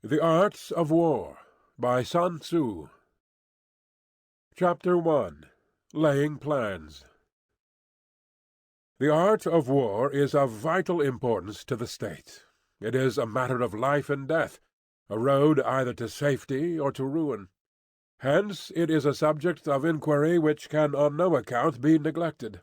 The Art of War by Sun Tzu. Chapter 1. Laying Plans. The art of war is of vital importance to the state. It is a matter of life and death, a road either to safety or to ruin. Hence it is a subject of inquiry which can on no account be neglected.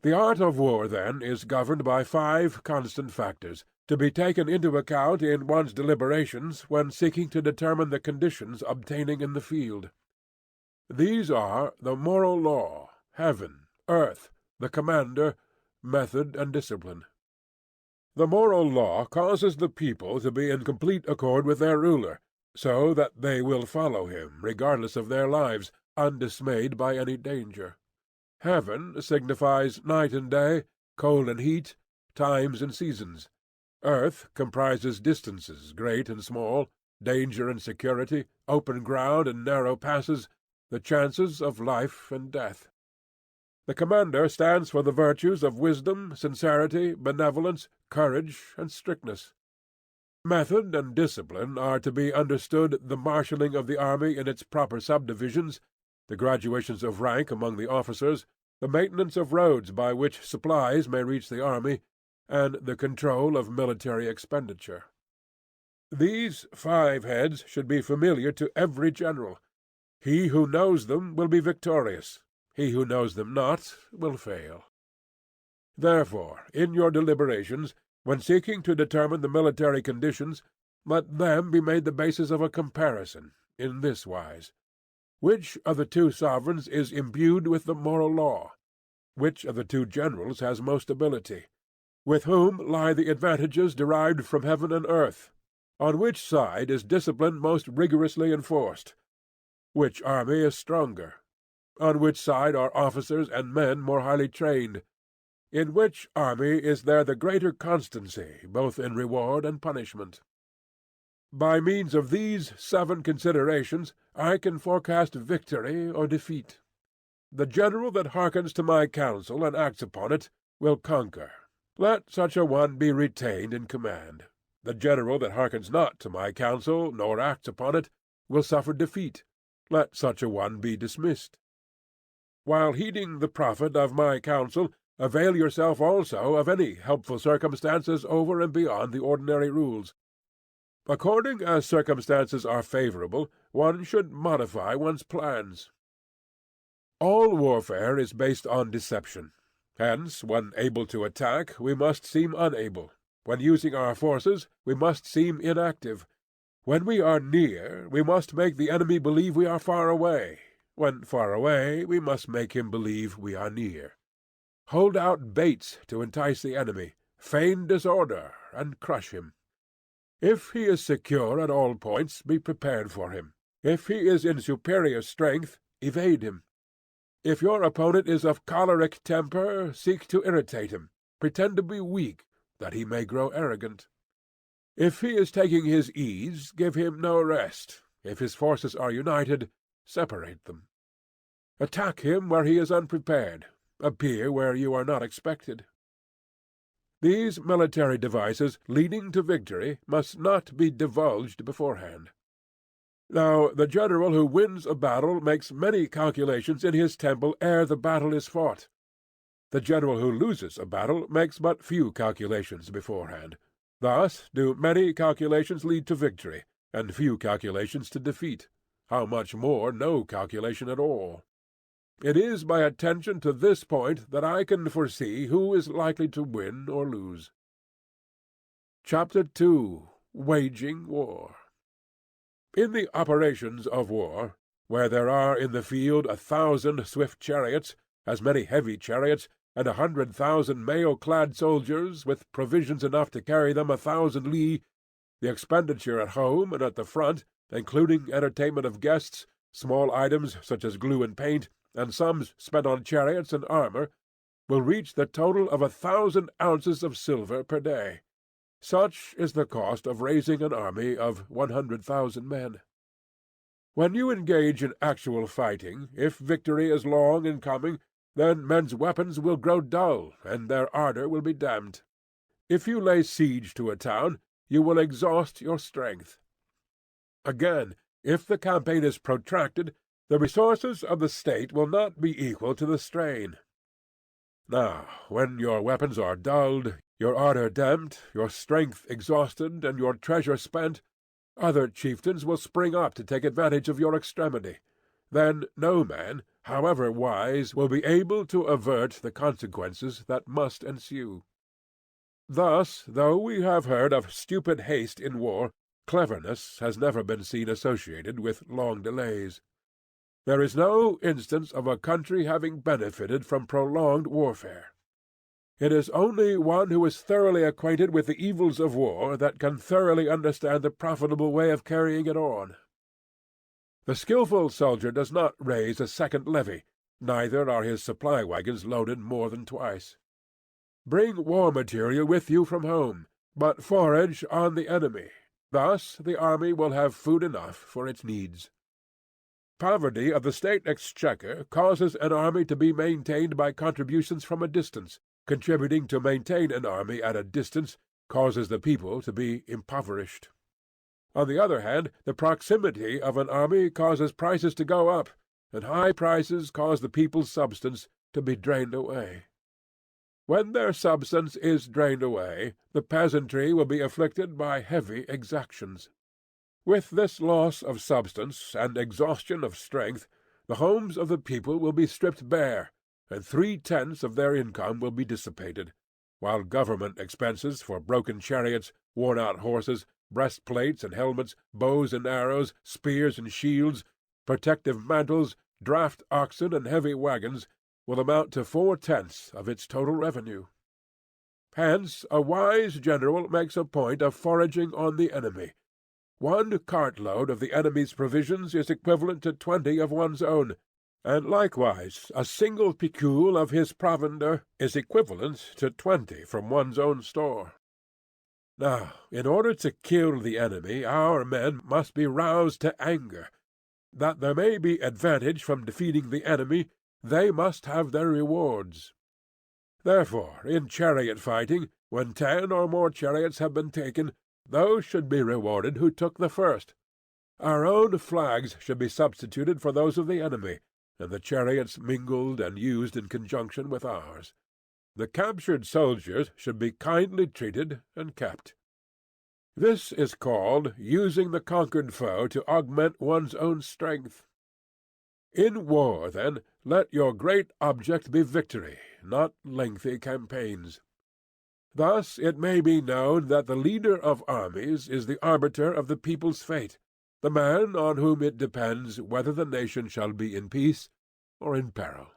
The art of war, then, is governed by 5 constant factors, to be taken into account in one's deliberations when seeking to determine the conditions obtaining in the field. These are the moral law, heaven, earth, the commander, method, and discipline. The moral law causes the people to be in complete accord with their ruler, so that they will follow him, regardless of their lives, undismayed by any danger. Heaven signifies night and day, cold and heat, times and seasons. Earth comprises distances, great and small, danger and security, open ground and narrow passes, the chances of life and death. The commander stands for the virtues of wisdom, sincerity, benevolence, courage, and strictness. Method and discipline are to be understood the marshalling of the army in its proper subdivisions, the graduations of rank among the officers, the maintenance of roads by which supplies may reach the army, and the control of military expenditure. These 5 heads should be familiar to every general. He who knows them will be victorious. He who knows them not will fail. Therefore, in your deliberations, when seeking to determine the military conditions, let them be made the basis of a comparison, in this wise. Which of the 2 sovereigns is imbued with the moral law? Which of the 2 generals has most ability? With whom lie the advantages derived from heaven and earth? On which side is discipline most rigorously enforced? Which army is stronger? On which side are officers and men more highly trained? In which army is there the greater constancy, both in reward and punishment? By means of these 7 considerations I can forecast victory or defeat. The general that hearkens to my counsel and acts upon it will conquer. Let such a one be retained in command. The general that hearkens not to my counsel, nor acts upon it, will suffer defeat. Let such a one be dismissed. While heeding the profit of my counsel, avail yourself also of any helpful circumstances over and beyond the ordinary rules. According as circumstances are favorable, one should modify one's plans. All warfare is based on deception. Hence, when able to attack, we must seem unable. When using our forces, we must seem inactive. When we are near, we must make the enemy believe we are far away. When far away, we must make him believe we are near. Hold out baits to entice the enemy, feign disorder, and crush him. If he is secure at all points, be prepared for him. If he is in superior strength, evade him. If your opponent is of choleric temper, seek to irritate him. Pretend to be weak, that he may grow arrogant. If he is taking his ease, give him no rest. If his forces are united, separate them. Attack him where he is unprepared. Appear where you are not expected. These military devices leading to victory must not be divulged beforehand. Now the general who wins a battle makes many calculations in his temple ere the battle is fought. The general who loses a battle makes but few calculations beforehand. Thus do many calculations lead to victory, and few calculations to defeat. How much more no calculation at all? It is by attention to this point that I can foresee who is likely to win or lose. Chapter 2. Waging War. In the operations of war, where there are in the field 1,000 swift chariots, as many heavy chariots, and 100,000 mail-clad soldiers, with provisions enough to carry them 1,000 li, the expenditure at home and at the front, including entertainment of guests, small items such as glue and paint, and sums spent on chariots and armor, will reach the total of 1,000 ounces of silver per day. Such is the cost of raising an army of 100,000 men. When you engage in actual fighting, if victory is long in coming, then men's weapons will grow dull, and their ardor will be damped. If you lay siege to a town, you will exhaust your strength. Again, if the campaign is protracted, the resources of the state will not be equal to the strain. Now, when your weapons are dulled, your ardor damped, your strength exhausted, and your treasure spent, other chieftains will spring up to take advantage of your extremity. Then no man, however wise, will be able to avert the consequences that must ensue. Thus, though we have heard of stupid haste in war, cleverness has never been seen associated with long delays. There is no instance of a country having benefited from prolonged warfare. It is only one who is thoroughly acquainted with the evils of war that can thoroughly understand the profitable way of carrying it on. The skilful soldier does not raise a second levy, neither are his supply wagons loaded more than twice. Bring war material with you from home, but forage on the enemy. Thus the army will have food enough for its needs. Poverty of the state exchequer causes an army to be maintained by contributions from a distance. Contributing to maintain an army at a distance causes the people to be impoverished. On the other hand, the proximity of an army causes prices to go up, and high prices cause the people's substance to be drained away. When their substance is drained away, the peasantry will be afflicted by heavy exactions. With this loss of substance and exhaustion of strength, the homes of the people will be stripped bare, and 3/10 of their income will be dissipated, while government expenses for broken chariots, worn-out horses, breastplates and helmets, bows and arrows, spears and shields, protective mantles, draft oxen, and heavy wagons will amount to 4/10 of its total revenue. Hence a wise general makes a point of foraging on the enemy. 1 cartload of the enemy's provisions is equivalent to 20 of one's own, and likewise a single picul of his provender is equivalent to 20 from one's own store. Now, in order to kill the enemy, our men must be roused to anger. That there may be advantage from defeating the enemy, they must have their rewards. Therefore, in chariot fighting, when 10 or more chariots have been taken, those should be rewarded who took the first. Our own flags should be substituted for those of the enemy, and the chariots mingled and used in conjunction with ours. The captured soldiers should be kindly treated and kept. This is called using the conquered foe to augment one's own strength. In war, then, let your great object be victory, not lengthy campaigns. Thus it may be known that the leader of armies is the arbiter of the people's fate, the man on whom it depends whether the nation shall be in peace or in peril.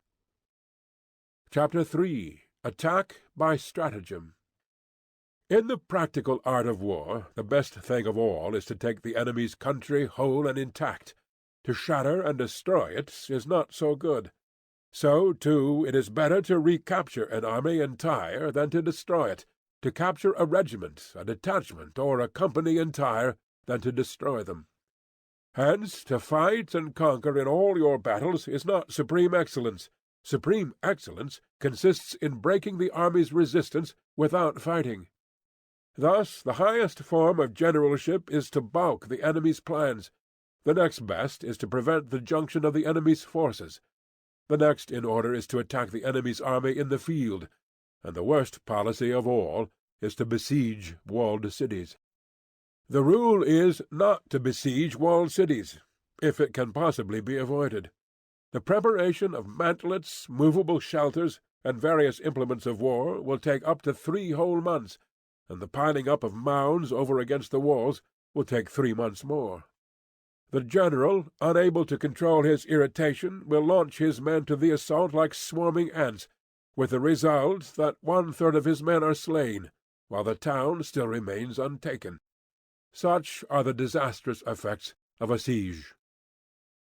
Chapter 3. Attack by Stratagem. In the practical art of war, the best thing of all is to take the enemy's country whole and intact. To shatter and destroy it is not so good. So, too, it is better to recapture an army entire than to destroy it, to capture a regiment, a detachment, or a company entire than to destroy them. Hence, to fight and conquer in all your battles is not supreme excellence. Supreme excellence consists in breaking the army's resistance without fighting. Thus the highest form of generalship is to balk the enemy's plans. The next best is to prevent the junction of the enemy's forces. The next in order is to attack the enemy's army in the field, and the worst policy of all is to besiege walled cities. The rule is not to besiege walled cities, if it can possibly be avoided. The preparation of mantlets, movable shelters, and various implements of war will take up to 3 whole months, and the piling up of mounds over against the walls will take 3 months more. The general, unable to control his irritation, will launch his men to the assault like swarming ants, with the result that 1/3 of his men are slain, while the town still remains untaken. Such are the disastrous effects of a siege.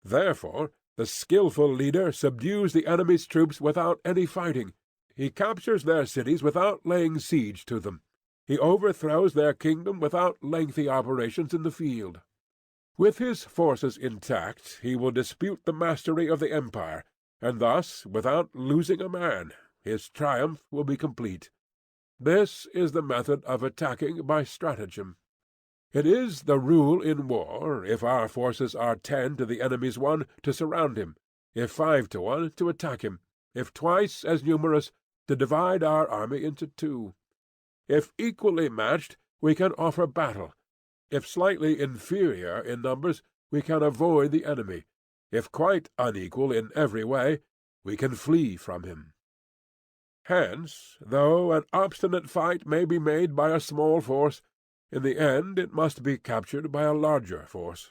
Therefore, the skilful leader subdues the enemy's troops without any fighting. He captures their cities without laying siege to them. He overthrows their kingdom without lengthy operations in the field. With his forces intact, he will dispute the mastery of the empire, and thus, without losing a man, his triumph will be complete. This is the method of attacking by stratagem. It is the rule in war, if our forces are 10 to the enemy's 1, to surround him; if 5 to 1, to attack him; if twice as numerous, to divide our army into 2. If equally matched, we can offer battle; if slightly inferior in numbers, we can avoid the enemy; if quite unequal in every way, we can flee from him. Hence, though an obstinate fight may be made by a small force, in the end it must be captured by a larger force.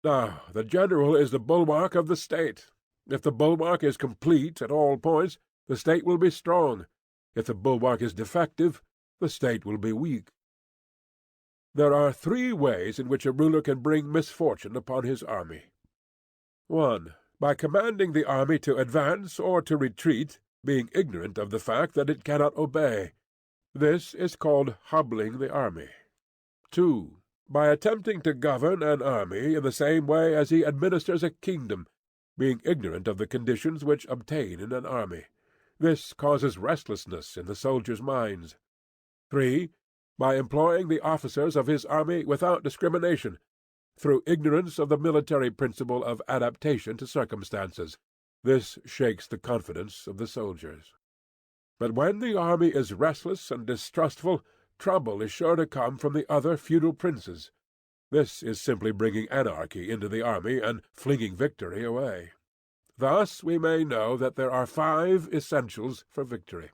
Now, the general is the bulwark of the state. If the bulwark is complete at all points, the state will be strong; if the bulwark is defective, the state will be weak. There are 3 ways in which a ruler can bring misfortune upon his army. 1. By commanding the army to advance or to retreat, being ignorant of the fact that it cannot obey. This is called hobbling the army. 2. By attempting to govern an army in the same way as he administers a kingdom, being ignorant of the conditions which obtain in an army. This causes restlessness in the soldiers' minds. 3. By employing the officers of his army without discrimination, through ignorance of the military principle of adaptation to circumstances. This shakes the confidence of the soldiers. But when the army is restless and distrustful, trouble is sure to come from the other feudal princes. This is simply bringing anarchy into the army and flinging victory away. Thus we may know that there are 5 essentials for victory.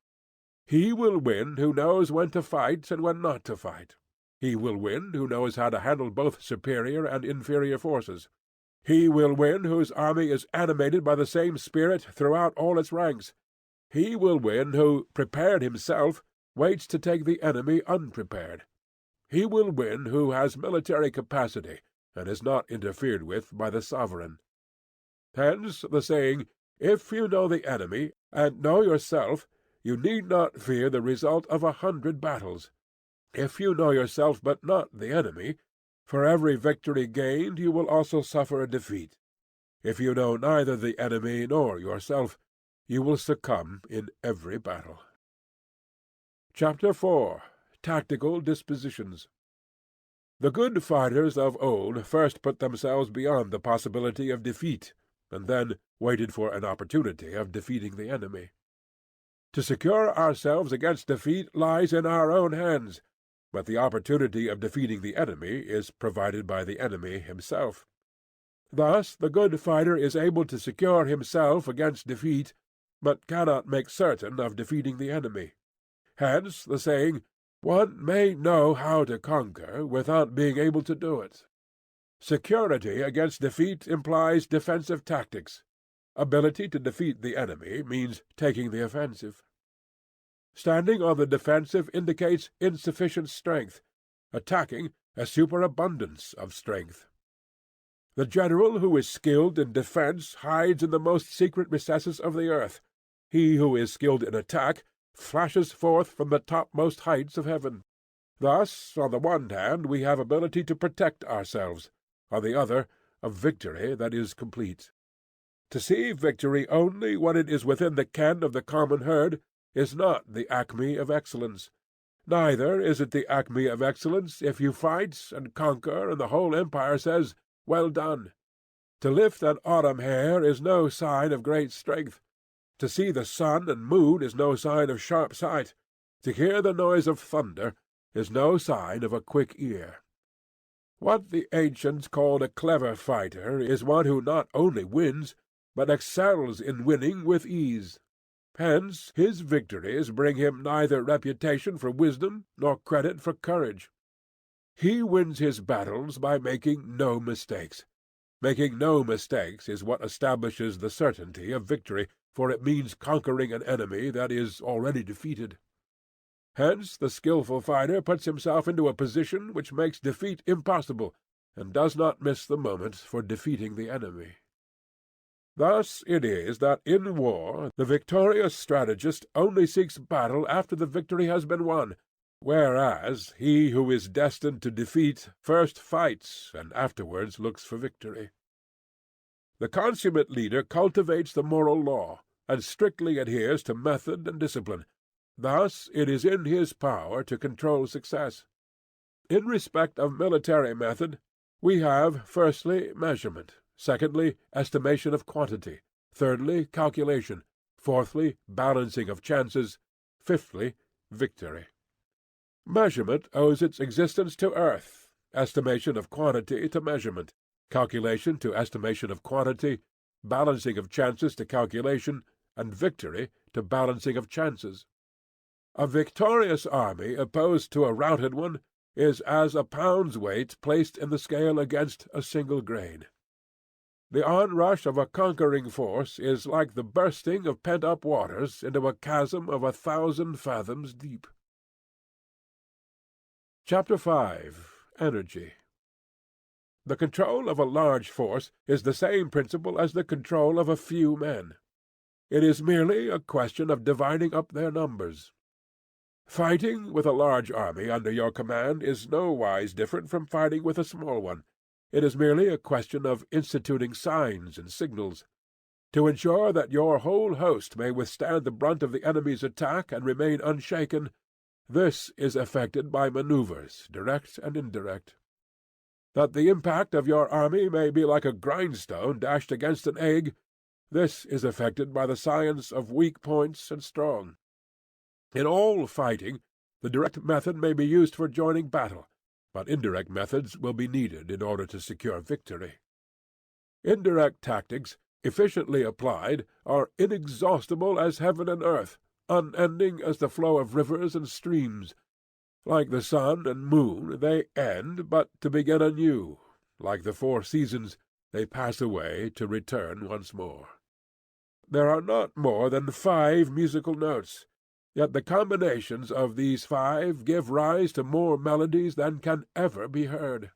He will win who knows when to fight and when not to fight. He will win who knows how to handle both superior and inferior forces. He will win whose army is animated by the same spirit throughout all its ranks. He will win who, prepared himself, waits to take the enemy unprepared. He will win who has military capacity, and is not interfered with by the sovereign. Hence the saying, "If you know the enemy, and know yourself, you need not fear the result of 100 battles. If you know yourself but not the enemy, for every victory gained you will also suffer a defeat. If you know neither the enemy nor yourself, you will succumb in every battle." Chapter 4. Tactical Dispositions. The good fighters of old first put themselves beyond the possibility of defeat, and then waited for an opportunity of defeating the enemy. To secure ourselves against defeat lies in our own hands, but the opportunity of defeating the enemy is provided by the enemy himself. Thus the good fighter is able to secure himself against defeat, but cannot make certain of defeating the enemy. Hence the saying, "One may know how to conquer without being able to do it." Security against defeat implies defensive tactics. Ability to defeat the enemy means taking the offensive. Standing on the defensive indicates insufficient strength; attacking, a superabundance of strength. The general who is skilled in defence hides in the most secret recesses of the earth. He who is skilled in attack flashes forth from the topmost heights of heaven. Thus, on the one hand, we have ability to protect ourselves; on the other, a victory that is complete. To see victory only when it is within the ken of the common herd is not the acme of excellence. Neither is it the acme of excellence if you fight and conquer, and the whole empire says, "Well done." To lift an autumn hair is no sign of great strength. To see the sun and moon is no sign of sharp sight. To hear the noise of thunder is no sign of a quick ear. What the ancients called a clever fighter is one who not only wins, but excels in winning with ease. Hence his victories bring him neither reputation for wisdom nor credit for courage. He wins his battles by making no mistakes. Making no mistakes is what establishes the certainty of victory, for it means conquering an enemy that is already defeated. Hence the skilful fighter puts himself into a position which makes defeat impossible, and does not miss the moment for defeating the enemy. Thus it is that in war the victorious strategist only seeks battle after the victory has been won, whereas he who is destined to defeat first fights and afterwards looks for victory. The consummate leader cultivates the moral law, and strictly adheres to method and discipline. Thus it is in his power to control success. In respect of military method, we have, firstly, measurement; secondly, estimation of quantity; thirdly, calculation; fourthly, balancing of chances; fifthly, victory. Measurement owes its existence to earth, estimation of quantity to measurement, calculation to estimation of quantity, balancing of chances to calculation, and victory to balancing of chances. A victorious army opposed to a routed one is as a pound's weight placed in the scale against a single grain. The onrush of a conquering force is like the bursting of pent-up waters into a chasm of 1,000 fathoms deep. Chapter 5. Energy. The control of a large force is the same principle as the control of a few men. It is merely a question of dividing up their numbers. Fighting with a large army under your command is nowise different from fighting with a small one. It is merely a question of instituting signs and signals. To ensure that your whole host may withstand the brunt of the enemy's attack and remain unshaken, this is effected by manoeuvres, direct and indirect. That the impact of your army may be like a grindstone dashed against an egg, this is effected by the science of weak points and strong. In all fighting, the direct method may be used for joining battle, but indirect methods will be needed in order to secure victory. Indirect tactics, efficiently applied, are inexhaustible as heaven and earth, unending as the flow of rivers and streams. Like the sun and moon, they end, but to begin anew. Like the 4 seasons, they pass away to return once more. There are not more than 5 musical notes, yet the combinations of these 5 give rise to more melodies than can ever be heard.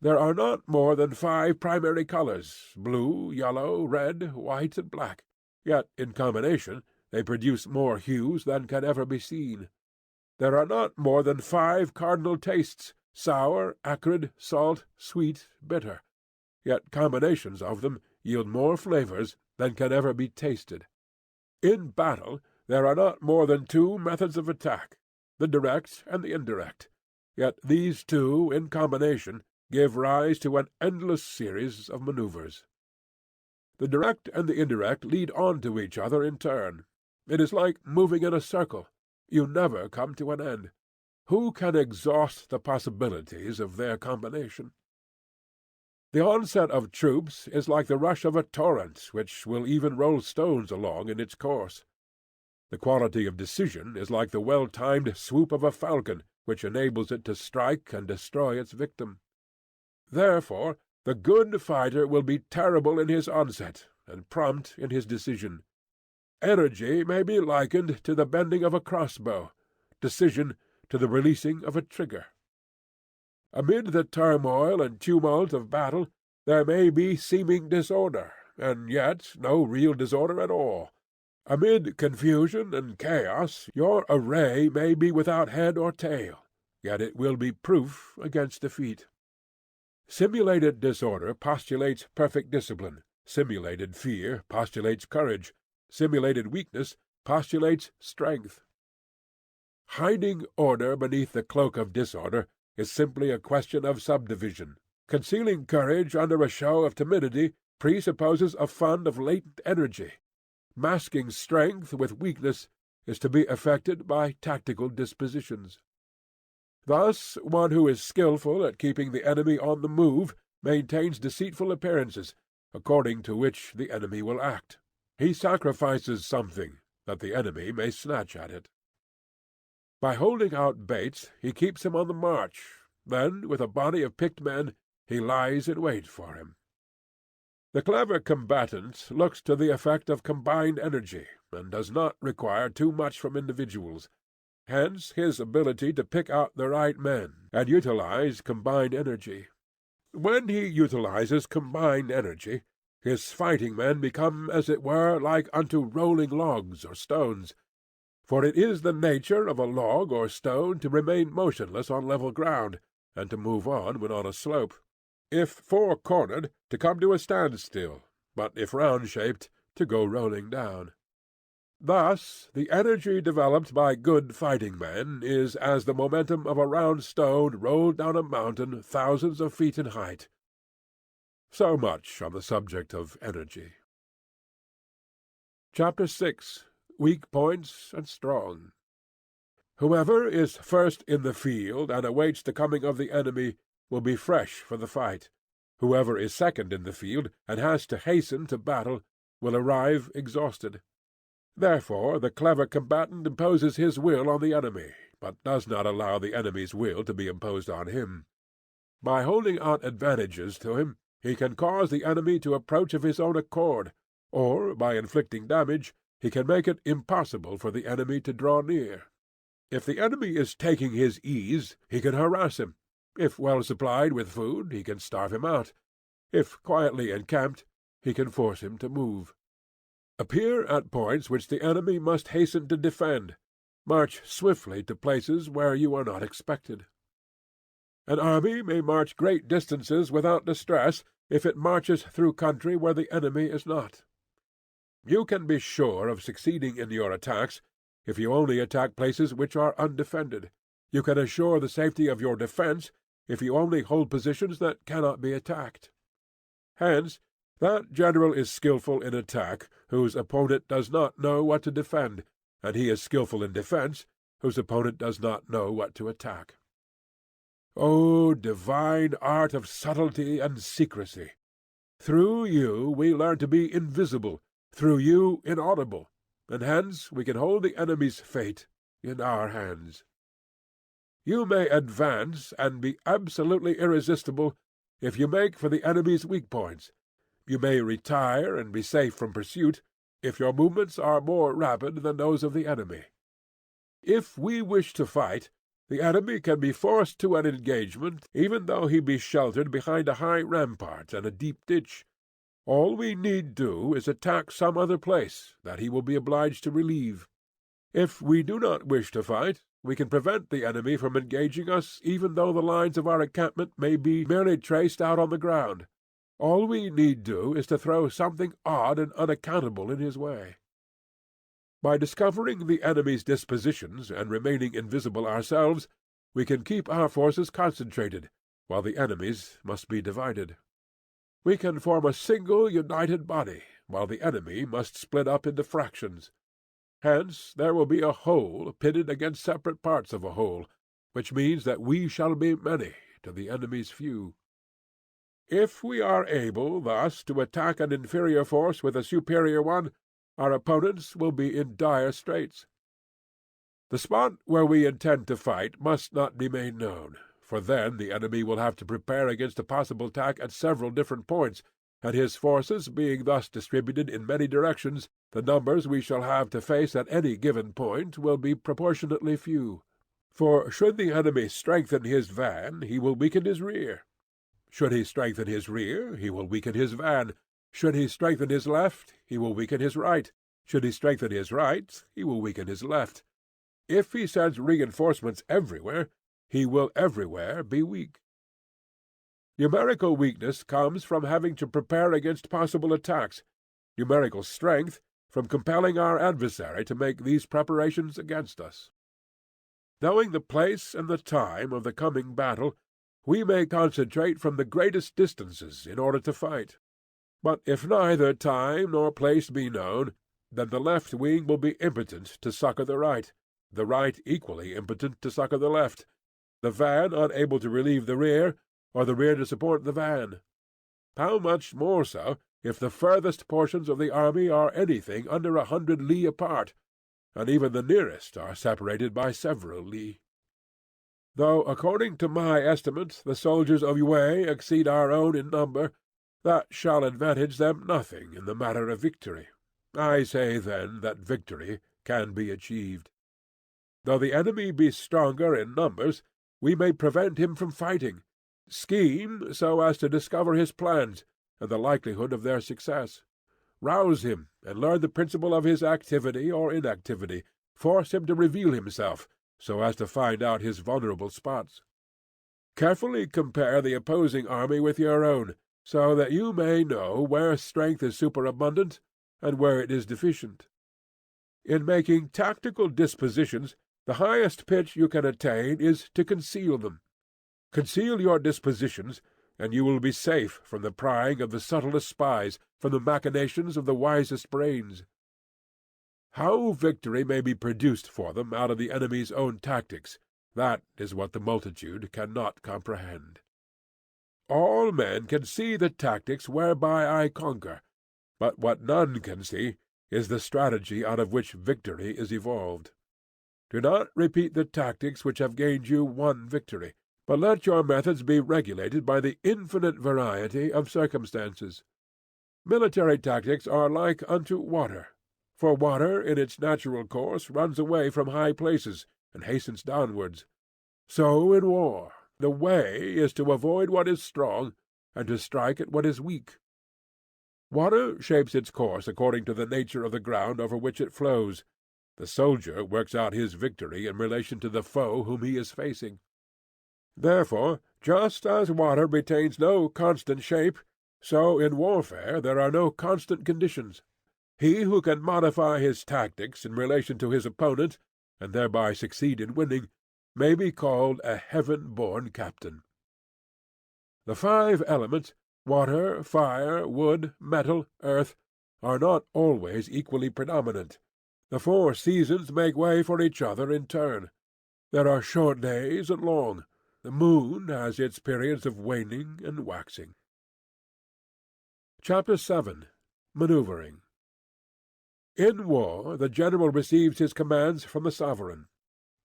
There are not more than 5 primary colors, blue, yellow, red, white, and black, yet in combination they produce more hues than can ever be seen. There are not more than 5 cardinal tastes, sour, acrid, salt, sweet, bitter, yet combinations of them yield more flavors than can ever be tasted. In battle there are not more than 2 methods of attack, the direct and the indirect, yet these 2 in combination give rise to an endless series of manoeuvres. The direct and the indirect lead on to each other in turn. It is like moving in a circle. You never come to an end. Who can exhaust the possibilities of their combination? The onset of troops is like the rush of a torrent, which will even roll stones along in its course. The quality of decision is like the well-timed swoop of a falcon, which enables it to strike and destroy its victim. Therefore, the good fighter will be terrible in his onset, and prompt in his decision. Energy may be likened to the bending of a crossbow, decision to the releasing of a trigger. Amid the turmoil and tumult of battle there may be seeming disorder, and yet no real disorder at all. Amid confusion and chaos your array may be without head or tail, yet it will be proof against defeat. Simulated disorder postulates perfect discipline, simulated fear postulates courage, simulated weakness postulates strength. Hiding order beneath the cloak of disorder is simply a question of subdivision. Concealing courage under a show of timidity presupposes a fund of latent energy. Masking strength with weakness is to be effected by tactical dispositions. Thus one who is skilful at keeping the enemy on the move maintains deceitful appearances, according to which the enemy will act. He sacrifices something, that the enemy may snatch at it. By holding out baits he keeps him on the march, then with a body of picked men he lies in wait for him. The clever combatant looks to the effect of combined energy, and does not require too much from individuals. Hence his ability to pick out the right men, and utilize combined energy. When he utilizes combined energy, his fighting men become, as it were, like unto rolling logs or stones. For it is the nature of a log or stone to remain motionless on level ground, and to move on when on a slope. If four-cornered, to come to a standstill, but if round-shaped, to go rolling down. Thus, the energy developed by good fighting men is as the momentum of a round stone rolled down a mountain thousands of feet in height. So much on the subject of energy. Chapter 6. Weak Points and Strong. Whoever is first in the field and awaits the coming of the enemy will be fresh for the fight. Whoever is second in the field and has to hasten to battle will arrive exhausted. Therefore the clever combatant imposes his will on the enemy, but does not allow the enemy's will to be imposed on him. By holding out advantages to him, he can cause the enemy to approach of his own accord, or, by inflicting damage, he can make it impossible for the enemy to draw near. If the enemy is taking his ease, he can harass him. If well supplied with food, he can starve him out. If quietly encamped, he can force him to move. Appear at points which the enemy must hasten to defend. March swiftly to places where you are not expected. An army may march great distances without distress if it marches through country where the enemy is not. You can be sure of succeeding in your attacks if you only attack places which are undefended. You can assure the safety of your defence if you only hold positions that cannot be attacked. Hence, that general is skilful in attack whose opponent does not know what to defend, and he is skilful in defence whose opponent does not know what to attack. O divine art of subtlety and secrecy! Through you we learn to be invisible, through you inaudible, and hence we can hold the enemy's fate in our hands. You may advance and be absolutely irresistible if you make for the enemy's weak points. You may retire and be safe from pursuit if your movements are more rapid than those of the enemy. If we wish to fight, the enemy can be forced to an engagement even though he be sheltered behind a high rampart and a deep ditch. All we need do is attack some other place that he will be obliged to relieve. If we do not wish to fight, we can prevent the enemy from engaging us even though the lines of our encampment may be merely traced out on the ground. All we need do is to throw something odd and unaccountable in his way. By discovering the enemy's dispositions and remaining invisible ourselves, we can keep our forces concentrated, while the enemy's must be divided. We can form a single united body, while the enemy must split up into fractions. Hence there will be a whole pitted against separate parts of a whole, which means that we shall be many to the enemy's few. If we are able thus to attack an inferior force with a superior one, our opponents will be in dire straits. The spot where we intend to fight must not be made known, for then the enemy will have to prepare against a possible attack at several different points, and his forces being thus distributed in many directions, the numbers we shall have to face at any given point will be proportionately few. For should the enemy strengthen his van, he will weaken his rear. Should he strengthen his rear, he will weaken his van. Should he strengthen his left, he will weaken his right. Should he strengthen his right, he will weaken his left. If he sends reinforcements everywhere, he will everywhere be weak. Numerical weakness comes from having to prepare against possible attacks. Numerical strength from compelling our adversary to make these preparations against us. Knowing the place and the time of the coming battle, we may concentrate from the greatest distances in order to fight. But if neither time nor place be known, then the left wing will be impotent to succour the right equally impotent to succour the left, the van unable to relieve the rear, or the rear to support the van. How much more so if the furthest portions of the army are anything under 100 li apart, and even the nearest are separated by several li. Though, according to my estimate, the soldiers of Yue exceed our own in number, that shall advantage them nothing in the matter of victory. I say, then, that victory can be achieved. Though the enemy be stronger in numbers, we may prevent him from fighting, scheme so as to discover his plans, and the likelihood of their success. Rouse him, and learn the principle of his activity or inactivity. Force him to reveal himself, so as to find out his vulnerable spots. Carefully compare the opposing army with your own, so that you may know where strength is superabundant and where it is deficient. In making tactical dispositions, the highest pitch you can attain is to conceal them. Conceal your dispositions, and you will be safe from the prying of the subtlest spies, from the machinations of the wisest brains. How victory may be produced for them out of the enemy's own tactics, that is what the multitude cannot comprehend. All men can see the tactics whereby I conquer, but what none can see is the strategy out of which victory is evolved. Do not repeat the tactics which have gained you one victory, but let your methods be regulated by the infinite variety of circumstances. Military tactics are like unto water, for water in its natural course runs away from high places, and hastens downwards. So in war, the way is to avoid what is strong, and to strike at what is weak. Water shapes its course according to the nature of the ground over which it flows. The soldier works out his victory in relation to the foe whom he is facing. Therefore, just as water retains no constant shape, so in warfare there are no constant conditions. He who can modify his tactics in relation to his opponent, and thereby succeed in winning, may be called a heaven-born captain. The 5 elements, water, fire, wood, metal, earth, are not always equally predominant. The 4 seasons make way for each other in turn. There are short days and long. The moon has its periods of waning and waxing. Chapter 7. Manoeuvring. In war the general receives his commands from the sovereign.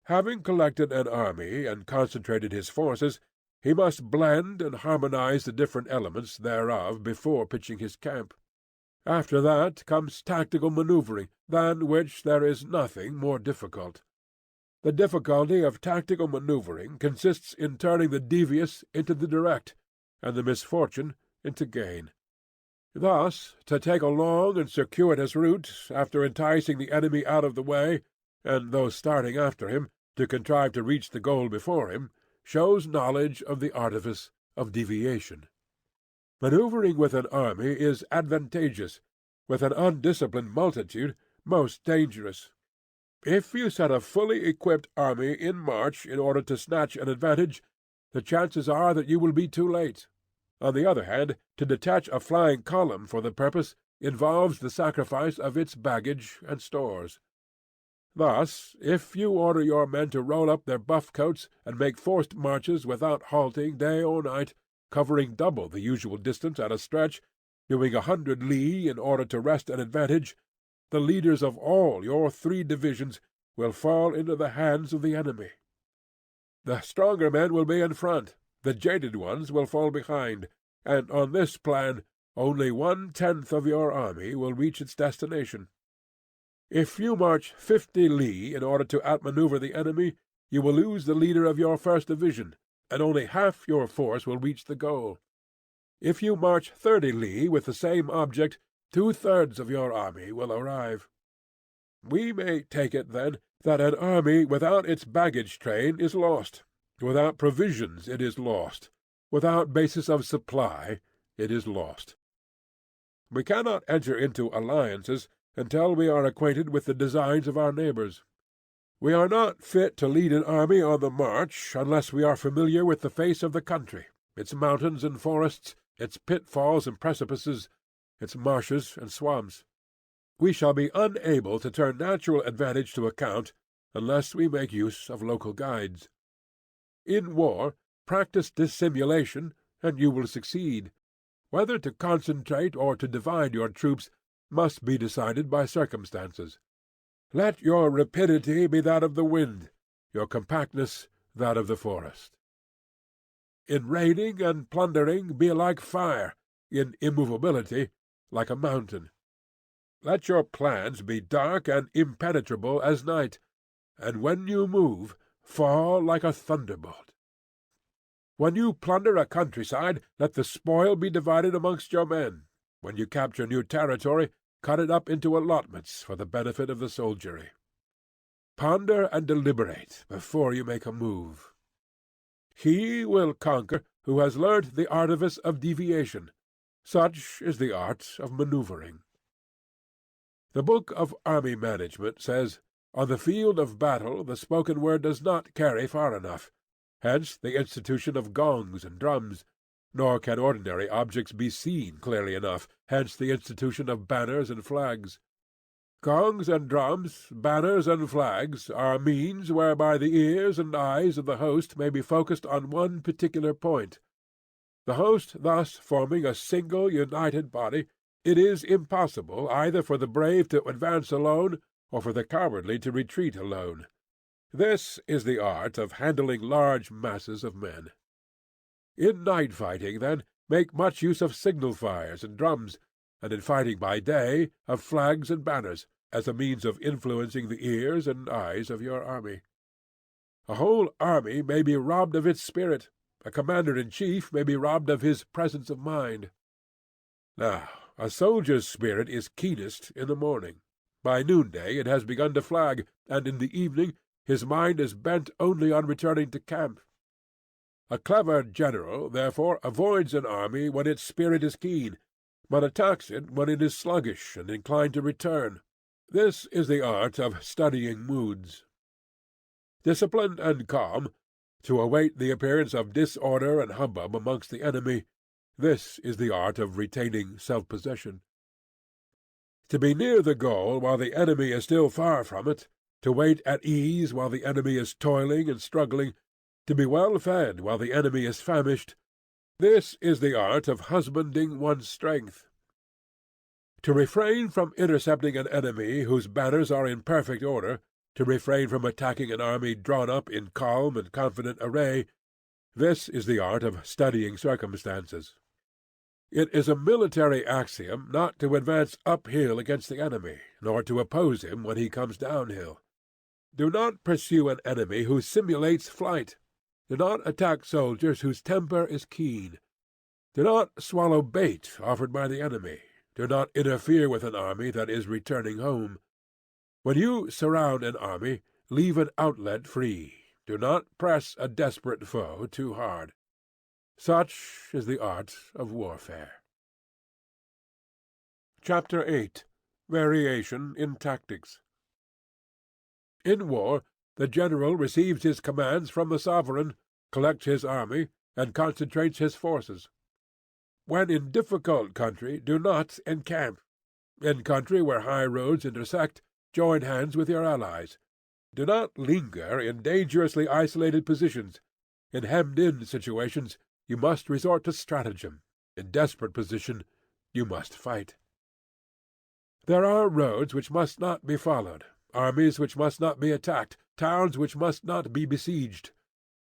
Having collected an army and concentrated his forces, he must blend and harmonize the different elements thereof before pitching his camp. After that comes tactical manoeuvring, than which there is nothing more difficult. The difficulty of tactical manoeuvring consists in turning the devious into the direct, and the misfortune into gain. Thus, to take a long and circuitous route, after enticing the enemy out of the way, and those starting after him, to contrive to reach the goal before him, shows knowledge of the artifice of deviation. Manoeuvring with an army is advantageous; with an undisciplined multitude, most dangerous. If you set a fully equipped army in march in order to snatch an advantage, the chances are that you will be too late. On the other hand, to detach a flying column for the purpose involves the sacrifice of its baggage and stores. Thus, if you order your men to roll up their buff coats and make forced marches without halting day or night, covering double the usual distance at a stretch, doing 100 li in order to wrest an advantage, the leaders of all your 3 divisions will fall into the hands of the enemy. The stronger men will be in front, the jaded ones will fall behind, and on this plan only 1/10 of your army will reach its destination. If you march 50 li in order to outmaneuver the enemy, you will lose the leader of your first division, and only half your force will reach the goal. If you march 30 li with the same object, 2/3 of your army will arrive. We may take it, then, that an army without its baggage train is lost. Without provisions it is lost. Without basis of supply it is lost. We cannot enter into alliances until we are acquainted with the designs of our neighbors. We are not fit to lead an army on the march unless we are familiar with the face of the country, its mountains and forests, its pitfalls and precipices, its marshes and swamps. We shall be unable to turn natural advantage to account unless we make use of local guides. In war, practice dissimulation, and you will succeed. Whether to concentrate or to divide your troops must be decided by circumstances. Let your rapidity be that of the wind, your compactness that of the forest. In raiding and plundering be like fire, in immovability like a mountain. Let your plans be dark and impenetrable as night, and when you move, fall like a thunderbolt. When you plunder a countryside, let the spoil be divided amongst your men. When you capture new territory, cut it up into allotments for the benefit of the soldiery. Ponder and deliberate before you make a move. He will conquer who has learnt the artifice of deviation. Such is the art of manoeuvring. The Book of Army Management says, "On the field of battle the spoken word does not carry far enough. Hence the institution of gongs and drums. Nor can ordinary objects be seen clearly enough. Hence the institution of banners and flags. Gongs and drums, banners and flags, are means whereby the ears and eyes of the host may be focused on one particular point. The host thus forming a single united body, it is impossible either for the brave to advance alone, or for the cowardly to retreat alone. This is the art of handling large masses of men. In night fighting, then, make much use of signal fires and drums, and in fighting by day of flags and banners, as a means of influencing the ears and eyes of your army. A whole army may be robbed of its spirit. A commander-in-chief may be robbed of his presence of mind. Now, a soldier's spirit is keenest in the morning. By noonday it has begun to flag, and in the evening his mind is bent only on returning to camp. A clever general, therefore, avoids an army when its spirit is keen, but attacks it when it is sluggish and inclined to return. This is the art of studying moods. Disciplined and calm, to await the appearance of disorder and hubbub amongst the enemy, this is the art of retaining self-possession. To be near the goal while the enemy is still far from it, to wait at ease while the enemy is toiling and struggling, to be well fed while the enemy is famished, this is the art of husbanding one's strength. To refrain from intercepting an enemy whose banners are in perfect order, to refrain from attacking an army drawn up in calm and confident array, this is the art of studying circumstances. It is a military axiom not to advance uphill against the enemy, nor to oppose him when he comes downhill. Do not pursue an enemy who simulates flight. Do not attack soldiers whose temper is keen. Do not swallow bait offered by the enemy. Do not interfere with an army that is returning home. When you surround an army, leave an outlet free. Do not press a desperate foe too hard. Such is the art of warfare. Chapter 8. Variation in Tactics. In war, the general receives his commands from the sovereign, collects his army, and concentrates his forces. When in difficult country, do not encamp. In country where high roads intersect, join hands with your allies. Do not linger in dangerously isolated positions. In hemmed-in situations, you must resort to stratagem. In desperate position, you must fight. There are roads which must not be followed, armies which must not be attacked, towns which must not be besieged,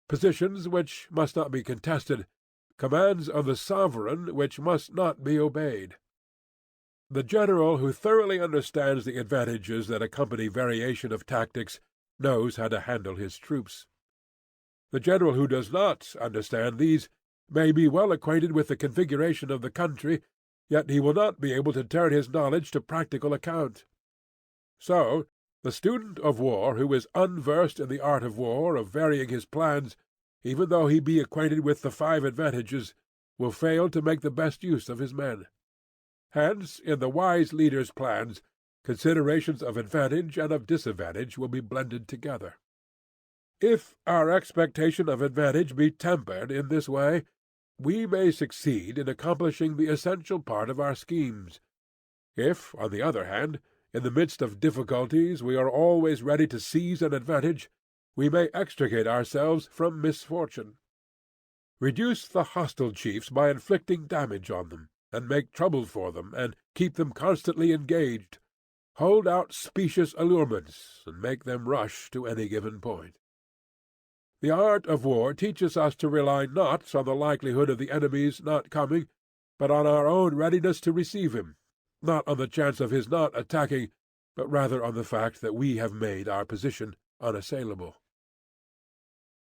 positions which must not be contested, commands of the sovereign which must not be obeyed. The general who thoroughly understands the advantages that accompany variation of tactics knows how to handle his troops. The general who does not understand these may be well acquainted with the configuration of the country, yet he will not be able to turn his knowledge to practical account. So, the student of war who is unversed in the art of war, of varying his plans, even though he be acquainted with the 5 advantages, will fail to make the best use of his men. Hence, in the wise leader's plans, considerations of advantage and of disadvantage will be blended together. If our expectation of advantage be tempered in this way, we may succeed in accomplishing the essential part of our schemes. If, on the other hand, in the midst of difficulties we are always ready to seize an advantage, we may extricate ourselves from misfortune. Reduce the hostile chiefs by inflicting damage on them, and make trouble for them, and keep them constantly engaged. Hold out specious allurements, and make them rush to any given point. The art of war teaches us to rely not on the likelihood of the enemy's not coming, but on our own readiness to receive him, not on the chance of his not attacking, but rather on the fact that we have made our position unassailable.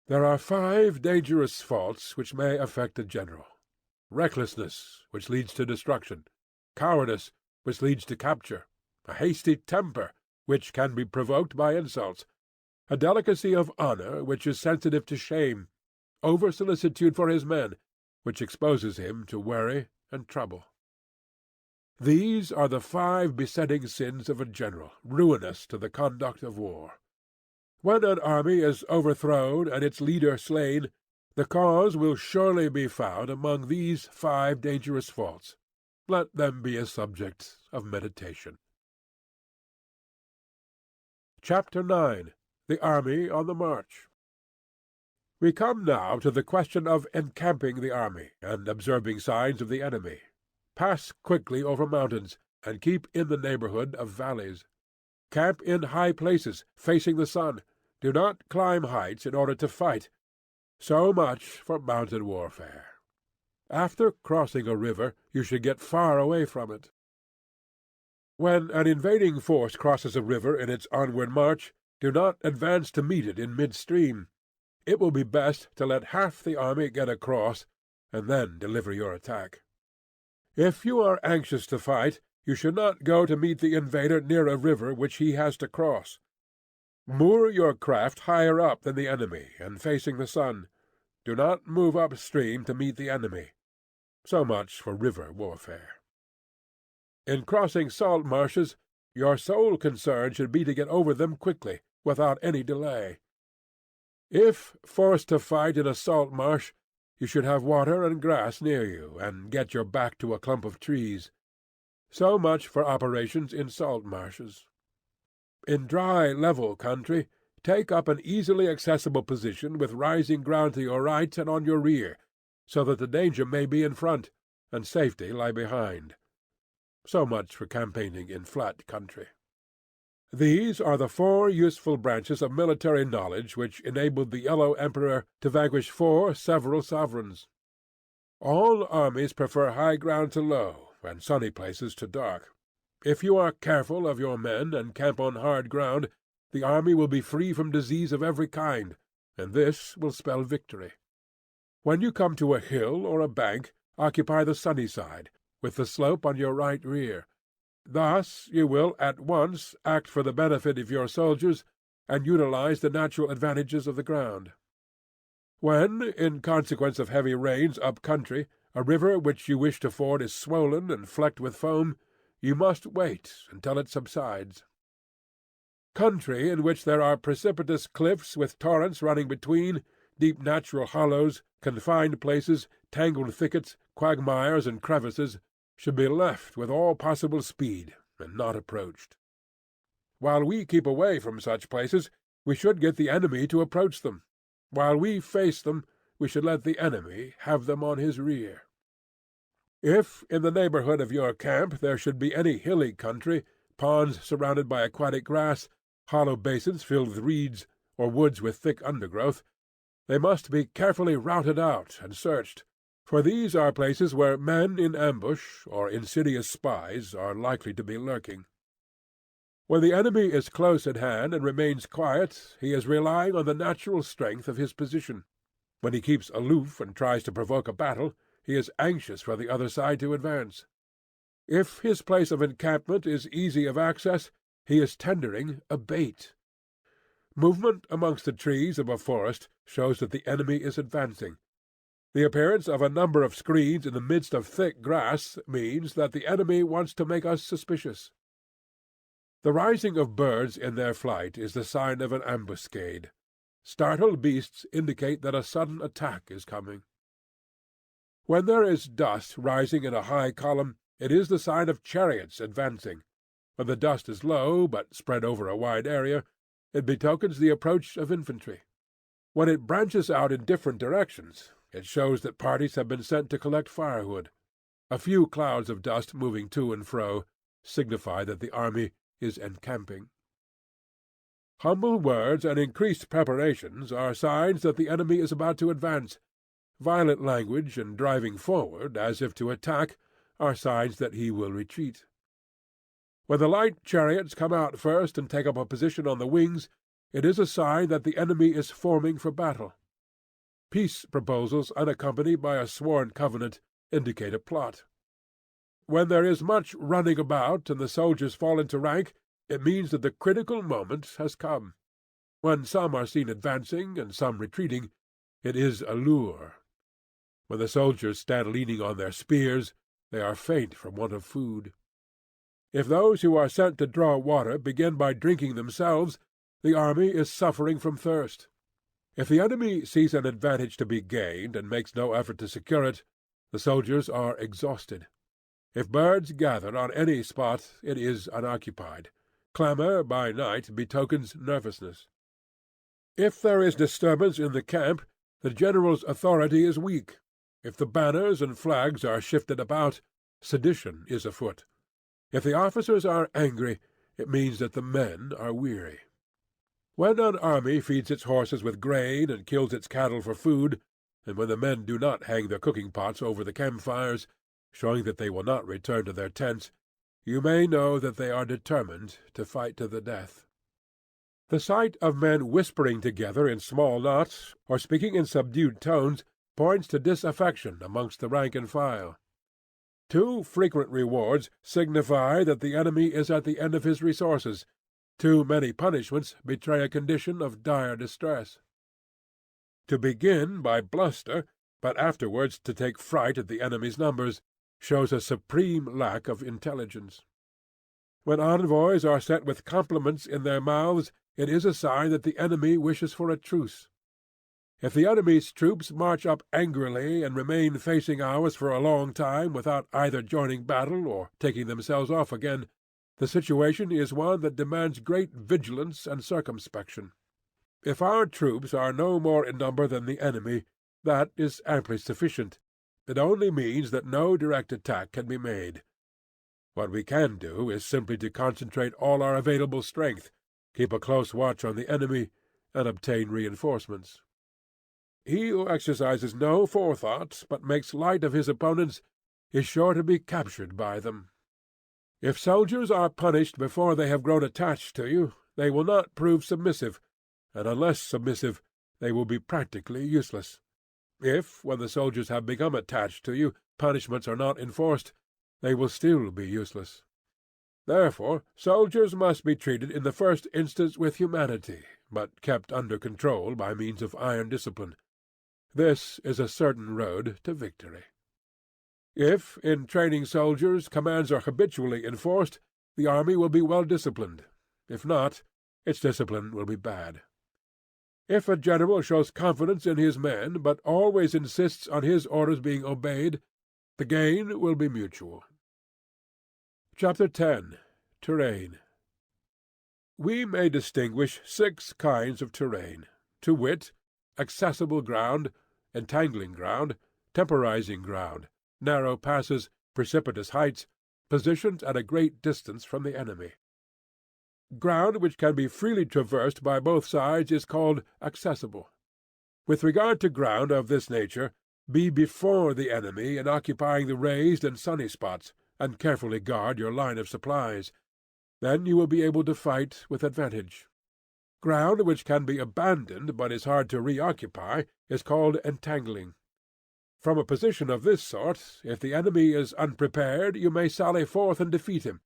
There are 5 dangerous faults which may affect a general: recklessness, which leads to destruction; cowardice, which leads to capture; a hasty temper, which can be provoked by insults; a delicacy of honor, which is sensitive to shame; over-solicitude for his men, which exposes him to worry and trouble. These are the 5 besetting sins of a general, ruinous to the conduct of war. When an army is overthrown and its leader slain, the cause will surely be found among these 5 dangerous faults. Let them be a subject of meditation. Chapter 9. The Army on the March. We come now to the question of encamping the army, and observing signs of the enemy. Pass quickly over mountains, and keep in the neighborhood of valleys. Camp in high places, facing the sun. Do not climb heights in order to fight. So much for mountain warfare. After crossing a river, you should get far away from it. When an invading force crosses a river in its onward march, do not advance to meet it in midstream. It will be best to let half the army get across, and then deliver your attack. If you are anxious to fight, you should not go to meet the invader near a river which he has to cross. Moor your craft higher up than the enemy, and facing the sun. Do not move upstream to meet the enemy. So much for river warfare. In crossing salt marshes, your sole concern should be to get over them quickly, without any delay. If forced to fight in a salt marsh, you should have water and grass near you, and get your back to a clump of trees. So much for operations in salt marshes. In dry, level country, take up an easily accessible position with rising ground to your right and on your rear, so that the danger may be in front, and safety lie behind. So much for campaigning in flat country. These are the 4 useful branches of military knowledge which enabled the Yellow Emperor to vanquish 4 several sovereigns. All armies prefer high ground to low, and sunny places to dark. If you are careful of your men and camp on hard ground, the army will be free from disease of every kind, and this will spell victory. When you come to a hill or a bank, occupy the sunny side, with the slope on your right rear. Thus you will at once act for the benefit of your soldiers, and utilize the natural advantages of the ground. When, in consequence of heavy rains up country, a river which you wish to ford is swollen and flecked with foam, you must wait until it subsides. Country in which there are precipitous cliffs with torrents running between, deep natural hollows, confined places, tangled thickets, quagmires, and crevices, should be left with all possible speed, and not approached. While we keep away from such places, we should get the enemy to approach them. While we face them, we should let the enemy have them on his rear. If in the neighborhood of your camp there should be any hilly country, ponds surrounded by aquatic grass, hollow basins filled with reeds, or woods with thick undergrowth, they must be carefully routed out and searched, for these are places where men in ambush or insidious spies are likely to be lurking. When the enemy is close at hand and remains quiet, he is relying on the natural strength of his position. When he keeps aloof and tries to provoke a battle, he is anxious for the other side to advance. If his place of encampment is easy of access, he is tendering a bait. Movement amongst the trees of a forest shows that the enemy is advancing. The appearance of a number of screens in the midst of thick grass means that the enemy wants to make us suspicious. The rising of birds in their flight is the sign of an ambuscade. Startled beasts indicate that a sudden attack is coming. When there is dust rising in a high column, it is the sign of chariots advancing. When the dust is low, but spread over a wide area, it betokens the approach of infantry. When it branches out in different directions, it shows that parties have been sent to collect firewood. A few clouds of dust moving to and fro signify that the army is encamping. Humble words and increased preparations are signs that the enemy is about to advance. Violent language and driving forward, as if to attack, are signs that he will retreat. When the light chariots come out first and take up a position on the wings, it is a sign that the enemy is forming for battle. Peace proposals unaccompanied by a sworn covenant indicate a plot. When there is much running about and the soldiers fall into rank, it means that the critical moment has come. When some are seen advancing and some retreating, it is a lure. When the soldiers stand leaning on their spears, they are faint from want of food. If those who are sent to draw water begin by drinking themselves, the army is suffering from thirst. If the enemy sees an advantage to be gained and makes no effort to secure it, the soldiers are exhausted. If birds gather on any spot, it is unoccupied. Clamour by night betokens nervousness. If there is disturbance in the camp, the general's authority is weak. If the banners and flags are shifted about, sedition is afoot. If the officers are angry, it means that the men are weary. When an army feeds its horses with grain and kills its cattle for food, and when the men do not hang their cooking pots over the campfires, showing that they will not return to their tents, you may know that they are determined to fight to the death. The sight of men whispering together in small knots, or speaking in subdued tones, points to disaffection amongst the rank and file. Too frequent rewards signify that the enemy is at the end of his resources. Too many punishments betray a condition of dire distress. To begin by bluster, but afterwards to take fright at the enemy's numbers, shows a supreme lack of intelligence. When envoys are sent with compliments in their mouths, it is a sign that the enemy wishes for a truce. If the enemy's troops march up angrily and remain facing ours for a long time without either joining battle or taking themselves off again, the situation is one that demands great vigilance and circumspection. If our troops are no more in number than the enemy, that is amply sufficient. It only means that no direct attack can be made. What we can do is simply to concentrate all our available strength, keep a close watch on the enemy, and obtain reinforcements. He who exercises no forethought, but makes light of his opponents, is sure to be captured by them. If soldiers are punished before they have grown attached to you, they will not prove submissive, and unless submissive, they will be practically useless. If, when the soldiers have become attached to you, punishments are not enforced, they will still be useless. Therefore, soldiers must be treated in the first instance with humanity, but kept under control by means of iron discipline. This is a certain road to victory. If, in training soldiers, commands are habitually enforced, the army will be well disciplined. If not, its discipline will be bad. If a general shows confidence in his men, but always insists on his orders being obeyed, the gain will be mutual. Chapter 10. Terrain. We may distinguish 6 kinds of terrain, to wit, accessible ground, entangling ground, temporizing ground, narrow passes, precipitous heights, positions at a great distance from the enemy. Ground which can be freely traversed by both sides is called accessible. With regard to ground of this nature, be before the enemy in occupying the raised and sunny spots, and carefully guard your line of supplies. Then you will be able to fight with advantage. Ground which can be abandoned but is hard to reoccupy is called entangling. From a position of this sort, if the enemy is unprepared, you may sally forth and defeat him.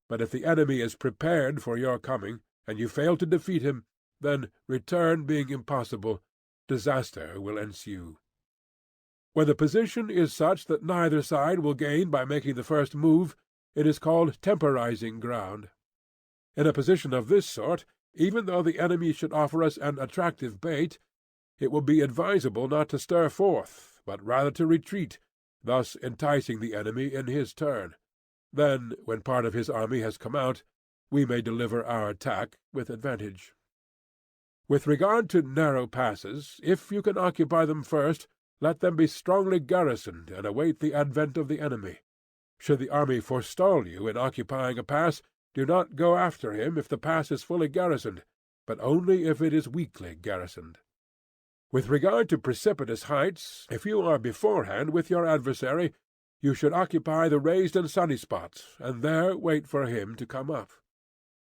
But if the enemy is prepared for your coming, and you fail to defeat him, then, return being impossible, disaster will ensue. When the position is such that neither side will gain by making the first move, it is called temporizing ground. In a position of this sort, even though the enemy should offer us an attractive bait, it will be advisable not to stir forth, but rather to retreat, thus enticing the enemy in his turn. Then, when part of his army has come out, we may deliver our attack with advantage. With regard to narrow passes, if you can occupy them first, let them be strongly garrisoned and await the advent of the enemy. Should the army forestall you in occupying a pass, do not go after him if the pass is fully garrisoned, but only if it is weakly garrisoned. With regard to precipitous heights, if you are beforehand with your adversary, you should occupy the raised and sunny spots, and there wait for him to come up.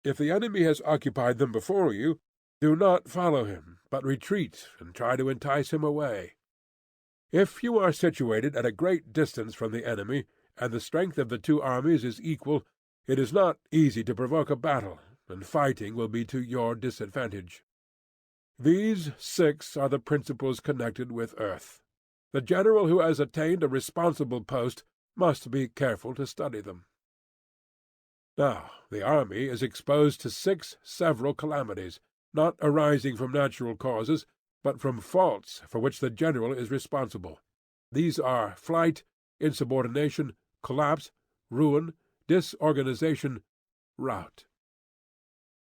If the enemy has occupied them before you, do not follow him, but retreat and try to entice him away. If you are situated at a great distance from the enemy, and the strength of the two armies is equal, it is not easy to provoke a battle, and fighting will be to your disadvantage. These 6 are the principles connected with earth. The general who has attained a responsible post must be careful to study them. Now, the army is exposed to 6 several calamities, not arising from natural causes, but from faults for which the general is responsible. These are flight, insubordination, collapse, ruin, disorganization, rout.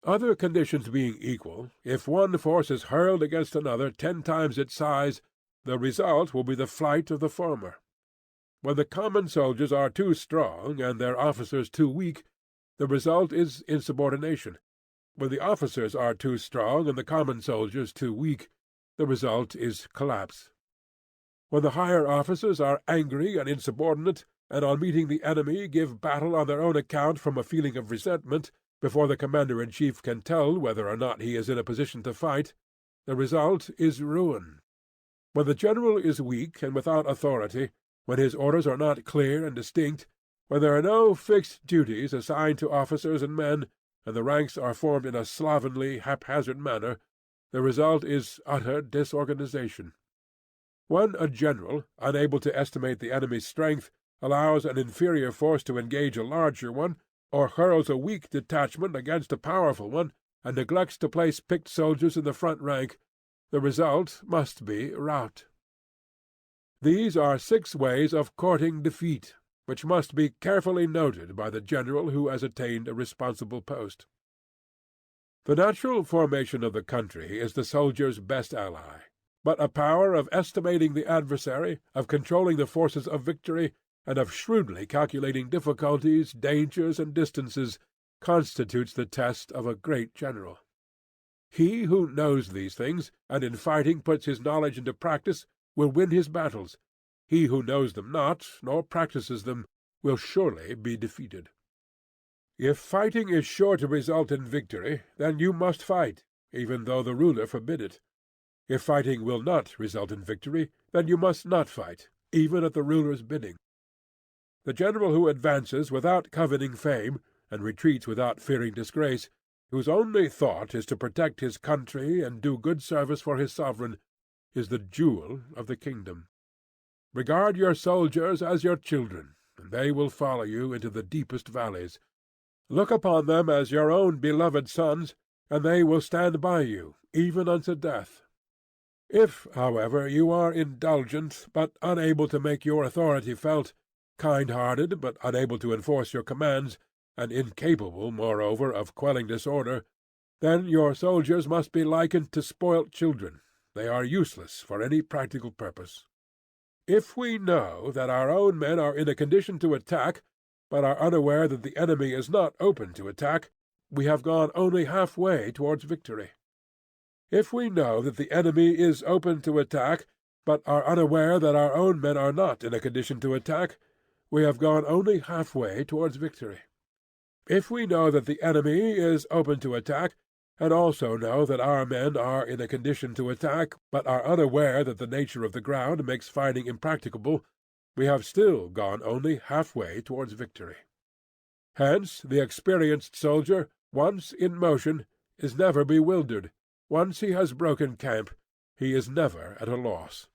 Other conditions being equal, if one force is hurled against another 10 times its size, the result will be the flight of the former. When the common soldiers are too strong and their officers too weak, the result is insubordination. When the officers are too strong and the common soldiers too weak, the result is collapse. When the higher officers are angry and insubordinate, and on meeting the enemy give battle on their own account from a feeling of resentment, before the commander-in-chief can tell whether or not he is in a position to fight, the result is ruin. When the general is weak and without authority, when his orders are not clear and distinct, when there are no fixed duties assigned to officers and men, and the ranks are formed in a slovenly, haphazard manner, the result is utter disorganization. When a general, unable to estimate the enemy's strength, allows an inferior force to engage a larger one, or hurls a weak detachment against a powerful one, and neglects to place picked soldiers in the front rank, the result must be rout. These are 6 ways of courting defeat, which must be carefully noted by the general who has attained a responsible post. The natural formation of the country is the soldier's best ally, but a power of estimating the adversary, of controlling the forces of victory, and of shrewdly calculating difficulties, dangers, and distances, constitutes the test of a great general. He who knows these things, and in fighting puts his knowledge into practice, will win his battles. He who knows them not, nor practices them, will surely be defeated. If fighting is sure to result in victory, then you must fight, even though the ruler forbid it. If fighting will not result in victory, then you must not fight, even at the ruler's bidding. The general who advances without coveting fame, and retreats without fearing disgrace, whose only thought is to protect his country and do good service for his sovereign, is the jewel of the kingdom. Regard your soldiers as your children, and they will follow you into the deepest valleys. Look upon them as your own beloved sons, and they will stand by you, even unto death. If, however, you are indulgent, but unable to make your authority felt, kind-hearted, but unable to enforce your commands, and incapable, moreover, of quelling disorder, then your soldiers must be likened to spoilt children. They are useless for any practical purpose. If we know that our own men are in a condition to attack, but are unaware that the enemy is not open to attack, we have gone only half-way towards victory. If we know that the enemy is open to attack, but are unaware that our own men are not in a condition to attack, we have gone only half-way towards victory. If we know that the enemy is open to attack, and also know that our men are in a condition to attack, but are unaware that the nature of the ground makes fighting impracticable, we have still gone only half-way towards victory. Hence the experienced soldier, once in motion, is never bewildered. Once he has broken camp, he is never at a loss.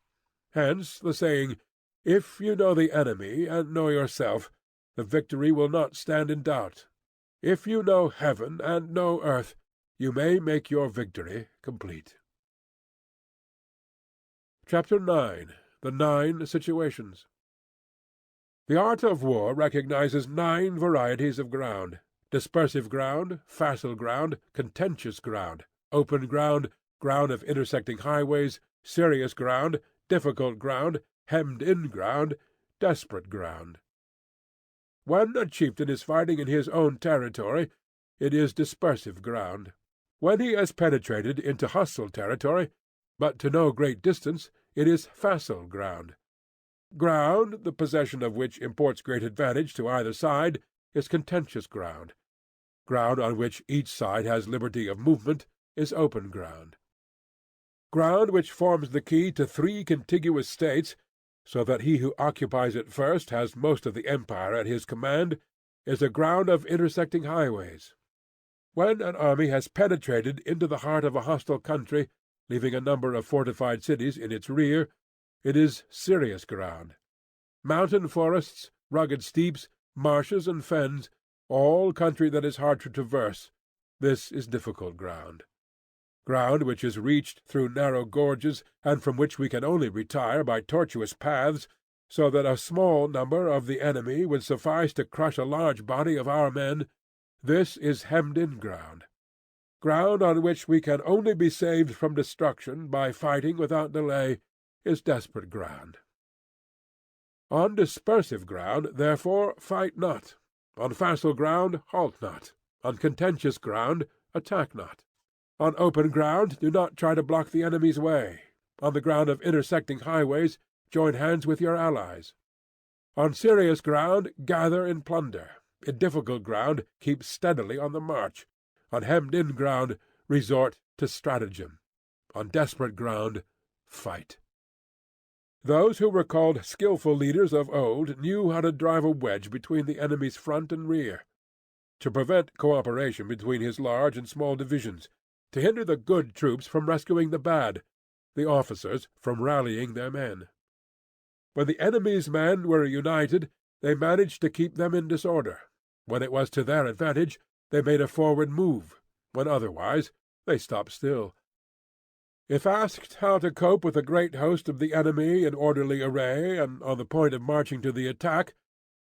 Hence the saying, "If you know the enemy and know yourself, the victory will not stand in doubt. If you know heaven and know earth, you may make your victory complete." Chapter 9. The 9 Situations. The art of war recognizes 9 varieties of ground: dispersive ground, facile ground, contentious ground, open ground, ground of intersecting highways, serious ground, difficult ground, hemmed-in ground, desperate ground. When a chieftain is fighting in his own territory, it is dispersive ground. When he has penetrated into hostile territory, but to no great distance, it is facile ground. Ground, the possession of which imports great advantage to either side, is contentious ground. Ground on which each side has liberty of movement is open ground. Ground which forms the key to 3 contiguous states, so that he who occupies it first has most of the empire at his command, is a ground of intersecting highways. When an army has penetrated into the heart of a hostile country, leaving a number of fortified cities in its rear, it is serious ground. Mountain forests, rugged steeps, marshes, and fens, all country that is hard to traverse, this is difficult ground. Ground which is reached through narrow gorges, and from which we can only retire by tortuous paths, so that a small number of the enemy would suffice to crush a large body of our men, this is hemmed-in ground. Ground on which we can only be saved from destruction by fighting without delay is desperate ground. On dispersive ground, therefore, fight not. On facile ground, halt not. On contentious ground, attack not. On open ground, do not try to block the enemy's way. On the ground of intersecting highways, join hands with your allies. On serious ground, gather in plunder. In difficult ground, keep steadily on the march. On hemmed-in ground, resort to stratagem. On desperate ground, fight. Those who were called skilful leaders of old knew how to drive a wedge between the enemy's front and rear, to prevent cooperation between his large and small divisions, to hinder the good troops from rescuing the bad, the officers from rallying their men. When the enemy's men were united, they managed to keep them in disorder. When it was to their advantage, they made a forward move. When otherwise, they stopped still. If asked how to cope with a great host of the enemy in orderly array and on the point of marching to the attack,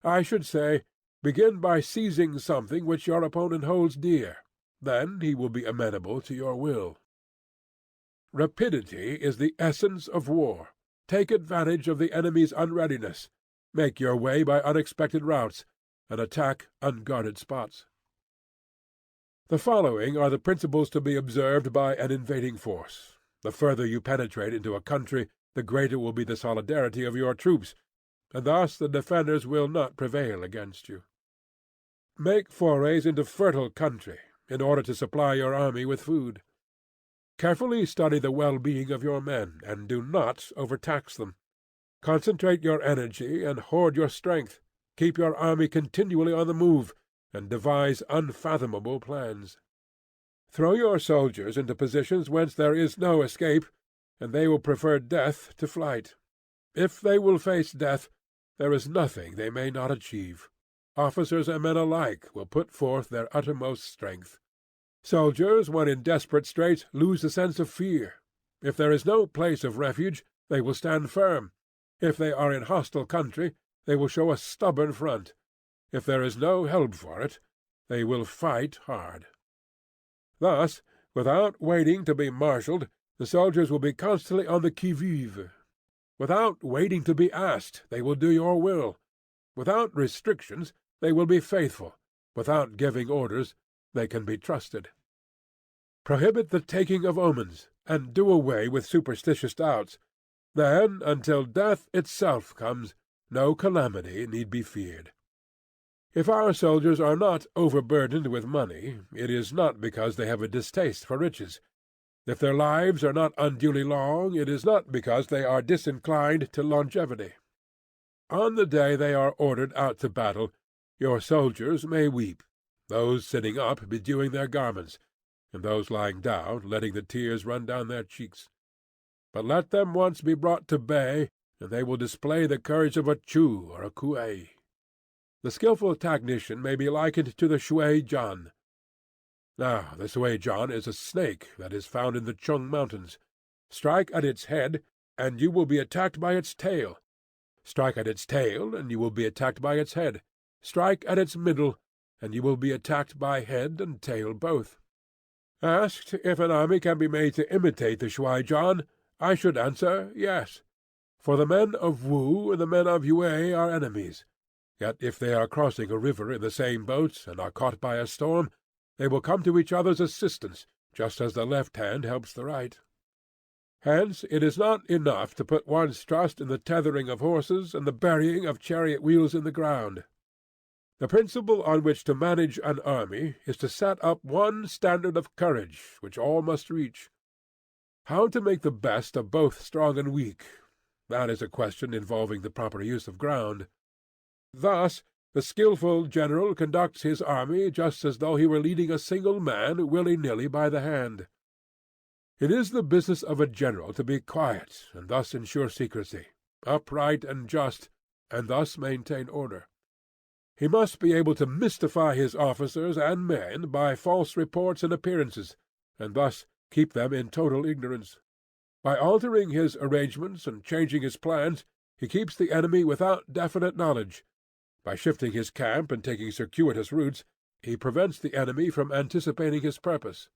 I should say, begin by seizing something which your opponent holds dear. Then he will be amenable to your will. Rapidity is the essence of war. Take advantage of the enemy's unreadiness. Make your way by unexpected routes, and attack unguarded spots. The following are the principles to be observed by an invading force. The further you penetrate into a country, the greater will be the solidarity of your troops, and thus the defenders will not prevail against you. Make forays into fertile country, in order to supply your army with food. Carefully study the well-being of your men, and do not overtax them. Concentrate your energy, and hoard your strength. Keep your army continually on the move, and devise unfathomable plans. Throw your soldiers into positions whence there is no escape, and they will prefer death to flight. If they will face death, there is nothing they may not achieve. Officers and men alike will put forth their uttermost strength. Soldiers, when in desperate straits, lose the sense of fear. If there is no place of refuge, they will stand firm. If they are in hostile country, they will show a stubborn front. If there is no help for it, they will fight hard. Thus, without waiting to be marshalled, the soldiers will be constantly on the qui-vive. Without waiting to be asked, they will do your will. Without restrictions, they will be faithful. Without giving orders, they can be trusted. Prohibit the taking of omens, and do away with superstitious doubts. Then, until death itself comes, no calamity need be feared. If our soldiers are not overburdened with money, it is not because they have a distaste for riches. If their lives are not unduly long, it is not because they are disinclined to longevity. On the day they are ordered out to battle, your soldiers may weep, those sitting up bedewing their garments, and those lying down letting the tears run down their cheeks. But let them once be brought to bay, and they will display the courage of a Tzu or a Kuei. The skilful technician may be likened to the Shui-jan. Now, the Shui-jan is a snake that is found in the Chung mountains. Strike at its head, and you will be attacked by its tail. Strike at its tail, and you will be attacked by its head. Strike at its middle, and you will be attacked by head and tail both. Asked if an army can be made to imitate the Shui-jan, I should answer yes. For the men of Wu and the men of Yue are enemies. Yet if they are crossing a river in the same boat, and are caught by a storm, they will come to each other's assistance, just as the left hand helps the right. Hence it is not enough to put one's trust in the tethering of horses and the burying of chariot wheels in the ground. The principle on which to manage an army is to set up one standard of courage which all must reach. How to make the best of both strong and weak, that is a question involving the proper use of ground. Thus the skilful general conducts his army just as though he were leading a single man willy-nilly by the hand. It is the business of a general to be quiet, and thus ensure secrecy, upright and just, and thus maintain order. He must be able to mystify his officers and men by false reports and appearances, and thus keep them in total ignorance. By altering his arrangements and changing his plans, he keeps the enemy without definite knowledge. By shifting his camp and taking circuitous routes, he prevents the enemy from anticipating his purpose.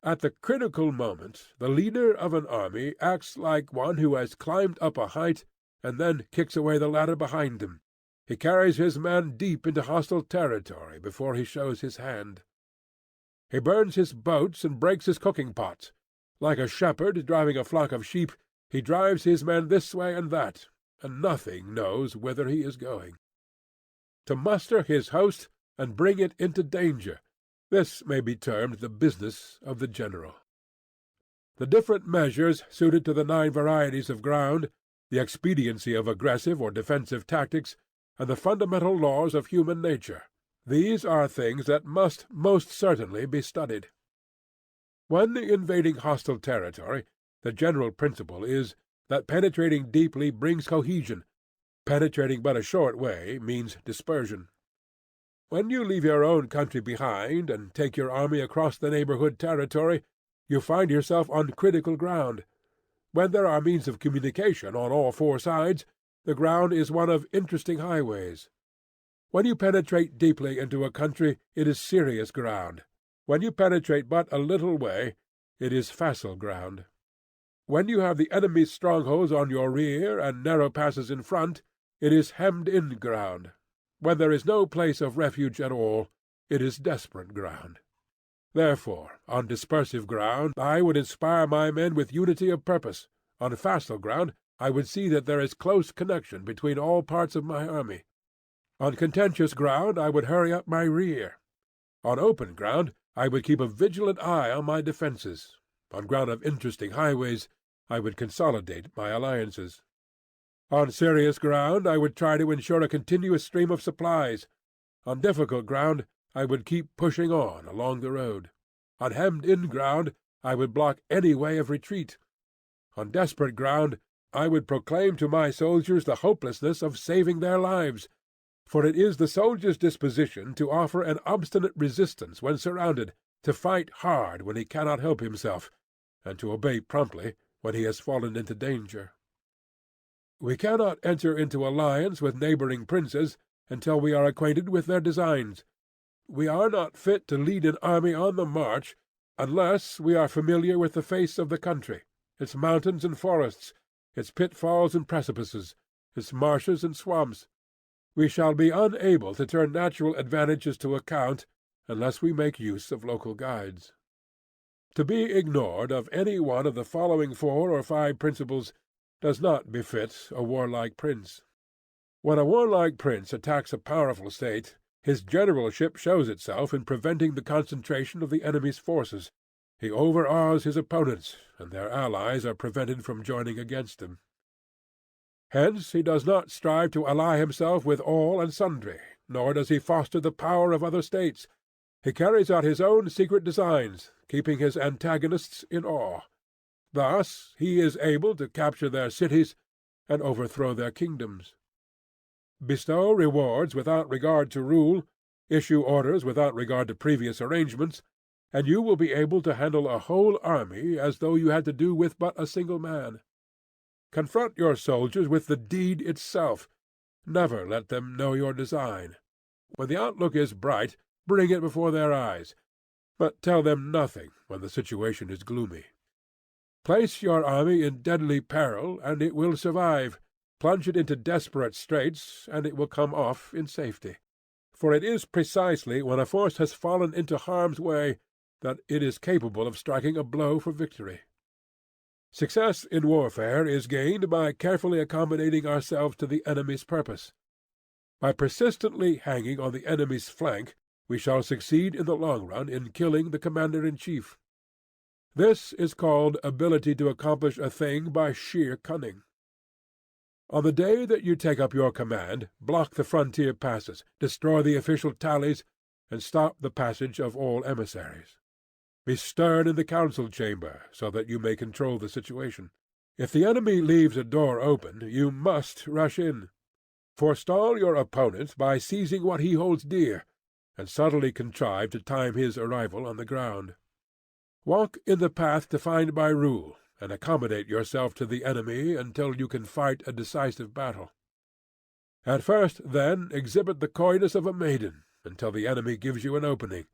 At the critical moment, the leader of an army acts like one who has climbed up a height and then kicks away the ladder behind him. He carries his men deep into hostile territory before he shows his hand. He burns his boats and breaks his cooking pots. Like a shepherd driving a flock of sheep, he drives his men this way and that, and nothing knows whither he is going. To muster his host and bring it into danger, this may be termed the business of the general. The different measures suited to the 9 varieties of ground, the expediency of aggressive or defensive tactics, and the fundamental laws of human nature, these are things that must most certainly be studied. When invading hostile territory, the general principle is that penetrating deeply brings cohesion. Penetrating but a short way means dispersion. When you leave your own country behind and take your army across the neighborhood territory, you find yourself on critical ground. When there are means of communication on all 4 sides, the ground is one of interesting highways. When you penetrate deeply into a country, it is serious ground. When you penetrate but a little way, it is facile ground. When you have the enemy's strongholds on your rear and narrow passes in front, it is hemmed-in ground. When there is no place of refuge at all, it is desperate ground. Therefore, on dispersive ground I would inspire my men with unity of purpose. On facile ground I would see that there is close connection between all parts of my army. On contentious ground I would hurry up my rear. On open ground I would keep a vigilant eye on my defences. On ground of interesting highways I would consolidate my alliances. On serious ground I would try to ensure a continuous stream of supplies. On difficult ground I would keep pushing on along the road. On hemmed-in ground I would block any way of retreat. On desperate ground I would proclaim to my soldiers the hopelessness of saving their lives, for it is the soldier's disposition to offer an obstinate resistance when surrounded, to fight hard when he cannot help himself, and to obey promptly when he has fallen into danger. We cannot enter into alliance with neighboring princes until we are acquainted with their designs. We are not fit to lead an army on the march unless we are familiar with the face of the country, its mountains and forests, its pitfalls and precipices, its marshes and swamps. We shall be unable to turn natural advantages to account unless we make use of local guides. To be ignored of any one of the following 4 or 5 principles does not befit a warlike prince. When a warlike prince attacks a powerful state, his generalship shows itself in preventing the concentration of the enemy's forces. He overawes his opponents, and their allies are prevented from joining against him. Hence he does not strive to ally himself with all and sundry, nor does he foster the power of other states. He carries out his own secret designs, keeping his antagonists in awe. Thus he is able to capture their cities and overthrow their kingdoms. Bestow rewards without regard to rule, issue orders without regard to previous arrangements, and you will be able to handle a whole army as though you had to do with but a single man. Confront your soldiers with the deed itself. Never let them know your design. When the outlook is bright, bring it before their eyes, but tell them nothing when the situation is gloomy. Place your army in deadly peril, and it will survive. Plunge it into desperate straits, and it will come off in safety. For it is precisely when a force has fallen into harm's way that it is capable of striking a blow for victory. Success in warfare is gained by carefully accommodating ourselves to the enemy's purpose. By persistently hanging on the enemy's flank, we shall succeed in the long run in killing the commander-in-chief. This is called ability to accomplish a thing by sheer cunning. On the day that you take up your command, block the frontier passes, destroy the official tallies, and stop the passage of all emissaries. Be stern in the council-chamber, so that you may control the situation. If the enemy leaves a door open, you must rush in. Forestall your opponent by seizing what he holds dear, and subtly contrive to time his arrival on the ground. Walk in the path defined by rule, and accommodate yourself to the enemy until you can fight a decisive battle. At first, then, exhibit the coyness of a maiden, until the enemy gives you an opening.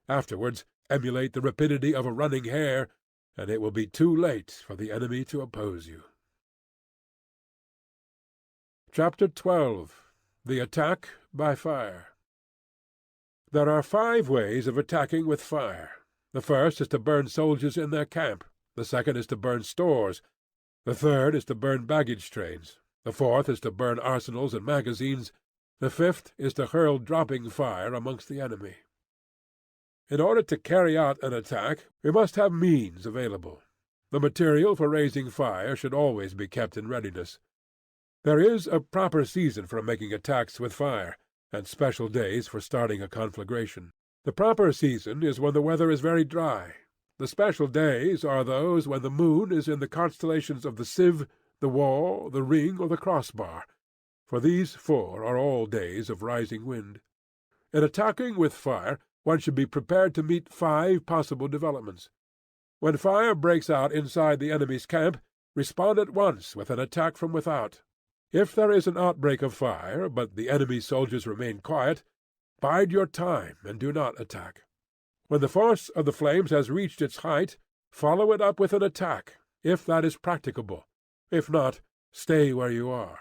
Afterwards, emulate the rapidity of a running hare, and it will be too late for the enemy to oppose you. Chapter 12. The Attack by Fire. There are 5 ways of attacking with fire. The first is to burn soldiers in their camp. The second is to burn stores. The third is to burn baggage trains. The fourth is to burn arsenals and magazines. The fifth is to hurl dropping fire amongst the enemy. In order to carry out an attack, we must have means available. The material for raising fire should always be kept in readiness. There is a proper season for making attacks with fire, and special days for starting a conflagration. The proper season is when the weather is very dry. The special days are those when the moon is in the constellations of the sieve, the wall, the ring, or the crossbar, for these 4 are all days of rising wind. In attacking with fire, one should be prepared to meet 5 possible developments. When fire breaks out inside the enemy's camp, respond at once with an attack from without. If there is an outbreak of fire, but the enemy's soldiers remain quiet, bide your time and do not attack. When the force of the flames has reached its height, follow it up with an attack, if that is practicable. If not, stay where you are.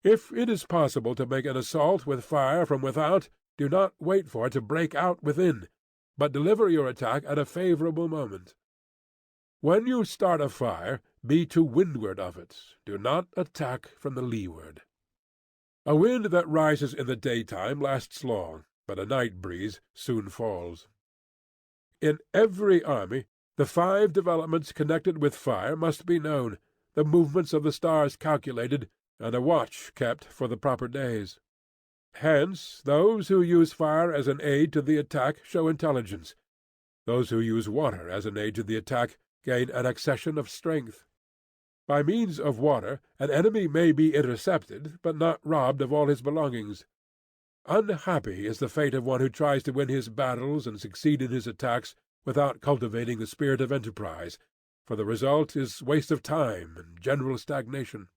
If it is possible to make an assault with fire from without, do not wait for it to break out within, but deliver your attack at a favorable moment. When you start a fire, be to windward of it. Do not attack from the leeward. A wind that rises in the daytime lasts long, but a night breeze soon falls. In every army, the 5 developments connected with fire must be known, the movements of the stars calculated, and a watch kept for the proper days. Hence, those who use fire as an aid to the attack show intelligence. Those who use water as an aid to the attack gain an accession of strength. By means of water, an enemy may be intercepted, but not robbed of all his belongings. Unhappy is the fate of one who tries to win his battles and succeed in his attacks without cultivating the spirit of enterprise, for the result is waste of time and general stagnation.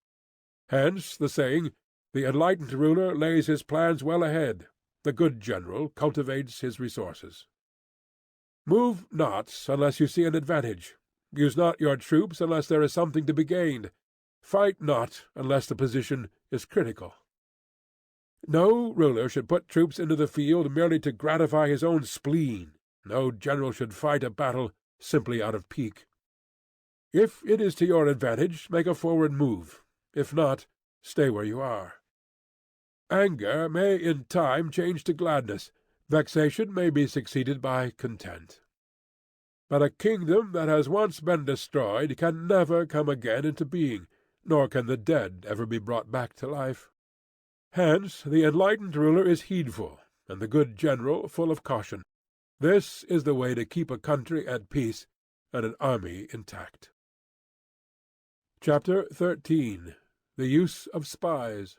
Hence the saying, "The enlightened ruler lays his plans well ahead. The good general cultivates his resources." Move not unless you see an advantage. Use not your troops unless there is something to be gained. Fight not unless the position is critical. No ruler should put troops into the field merely to gratify his own spleen. No general should fight a battle simply out of pique. If it is to your advantage, make a forward move. If not, stay where you are. Anger may in time change to gladness. Vexation may be succeeded by content. But a kingdom that has once been destroyed can never come again into being, nor can the dead ever be brought back to life. Hence the enlightened ruler is heedful, and the good general full of caution. This is the way to keep a country at peace and an army intact. Chapter 13. The Use of Spies.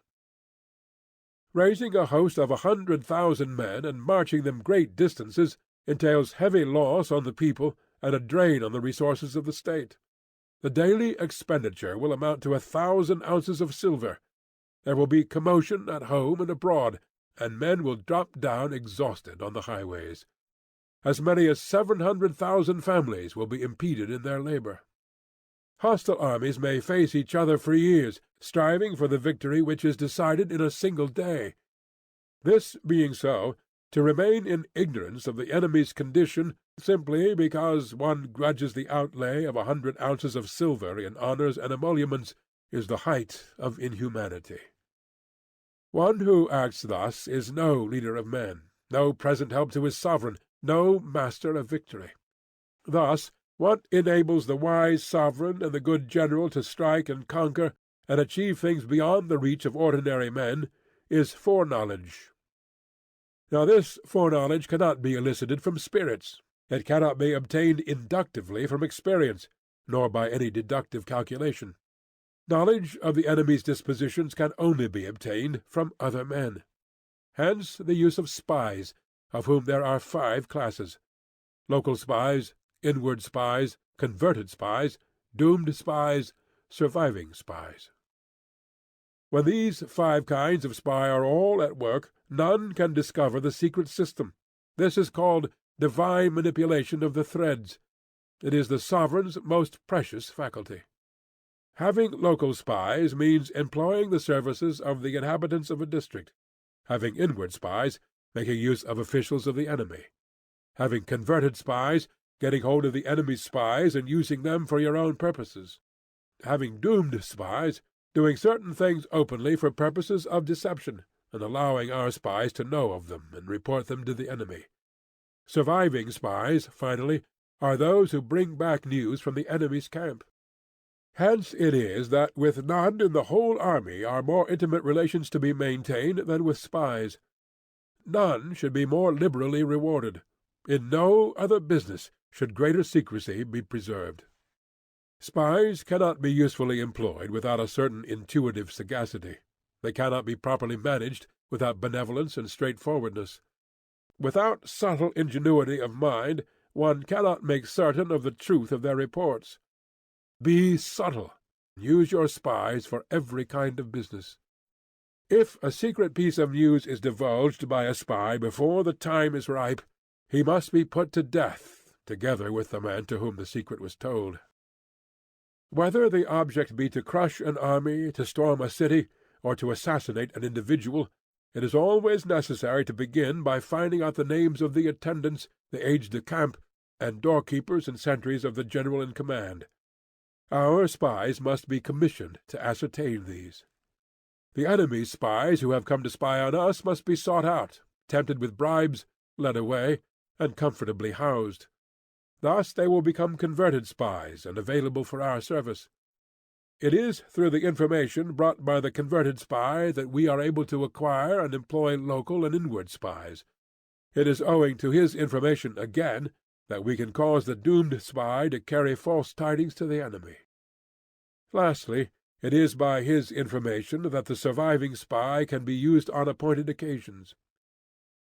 Raising a host of 100,000 men and marching them great distances entails heavy loss on the people and a drain on the resources of the state. The daily expenditure will amount to 1,000 ounces of silver. There will be commotion at home and abroad, and men will drop down exhausted on the highways. As many as 700,000 families will be impeded in their labor. Hostile armies may face each other for years, striving for the victory which is decided in a single day. This being so, to remain in ignorance of the enemy's condition, simply because one grudges the outlay of 100 ounces of silver in honors and emoluments, is the height of inhumanity. One who acts thus is no leader of men, no present help to his sovereign, no master of victory. Thus, what enables the wise sovereign and the good general to strike and conquer, and achieve things beyond the reach of ordinary men, is foreknowledge. Now this foreknowledge cannot be elicited from spirits. It cannot be obtained inductively from experience, nor by any deductive calculation. Knowledge of the enemy's dispositions can only be obtained from other men. Hence the use of spies, of whom there are 5 classes: local spies, inward spies, converted spies, doomed spies, surviving spies. When these 5 kinds of spy are all at work, none can discover the secret system. This is called divine manipulation of the threads. It is the sovereign's most precious faculty. Having local spies means employing the services of the inhabitants of a district. Having inward spies, making use of officials of the enemy. Having converted spies, getting hold of the enemy's spies and using them for your own purposes. Having doomed spies, doing certain things openly for purposes of deception, and allowing our spies to know of them and report them to the enemy. Surviving spies, finally, are those who bring back news from the enemy's camp. Hence it is that with none in the whole army are more intimate relations to be maintained than with spies. None should be more liberally rewarded. In no other business should greater secrecy be preserved. Spies cannot be usefully employed without a certain intuitive sagacity. They cannot be properly managed without benevolence and straightforwardness. Without subtle ingenuity of mind, one cannot make certain of the truth of their reports. Be subtle. Use your spies for every kind of business. If a secret piece of news is divulged by a spy before the time is ripe, he must be put to death, together with the man to whom the secret was told. Whether the object be to crush an army, to storm a city, or to assassinate an individual, it is always necessary to begin by finding out the names of the attendants, the aides-de-camp, and doorkeepers and sentries of the general in command. Our spies must be commissioned to ascertain these. The enemy's spies who have come to spy on us must be sought out, tempted with bribes, led away, and comfortably housed. Thus they will become converted spies and available for our service. It is through the information brought by the converted spy that we are able to acquire and employ local and inward spies. It is owing to his information again that we can cause the doomed spy to carry false tidings to the enemy. Lastly, it is by his information that the surviving spy can be used on appointed occasions.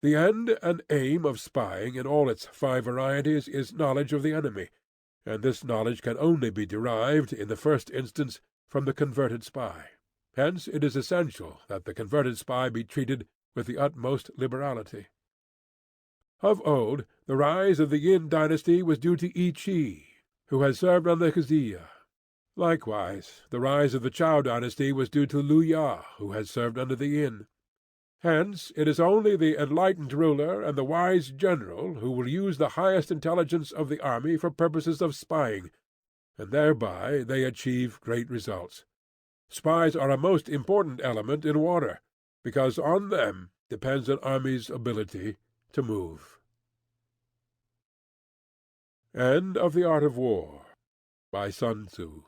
The end and aim of spying in all its 5 varieties is knowledge of the enemy, and this knowledge can only be derived, in the first instance, from the converted spy. Hence it is essential that the converted spy be treated with the utmost liberality. Of old, the rise of the Yin dynasty was due to I Chi, who had served under Xia. Likewise, the rise of the Chow dynasty was due to Lu Ya, who had served under the Yin. Hence it is only the enlightened ruler and the wise general who will use the highest intelligence of the army for purposes of spying, and thereby they achieve great results. Spies are a most important element in war, because on them depends an army's ability to move. End of The Art of War, by Sun Tzu.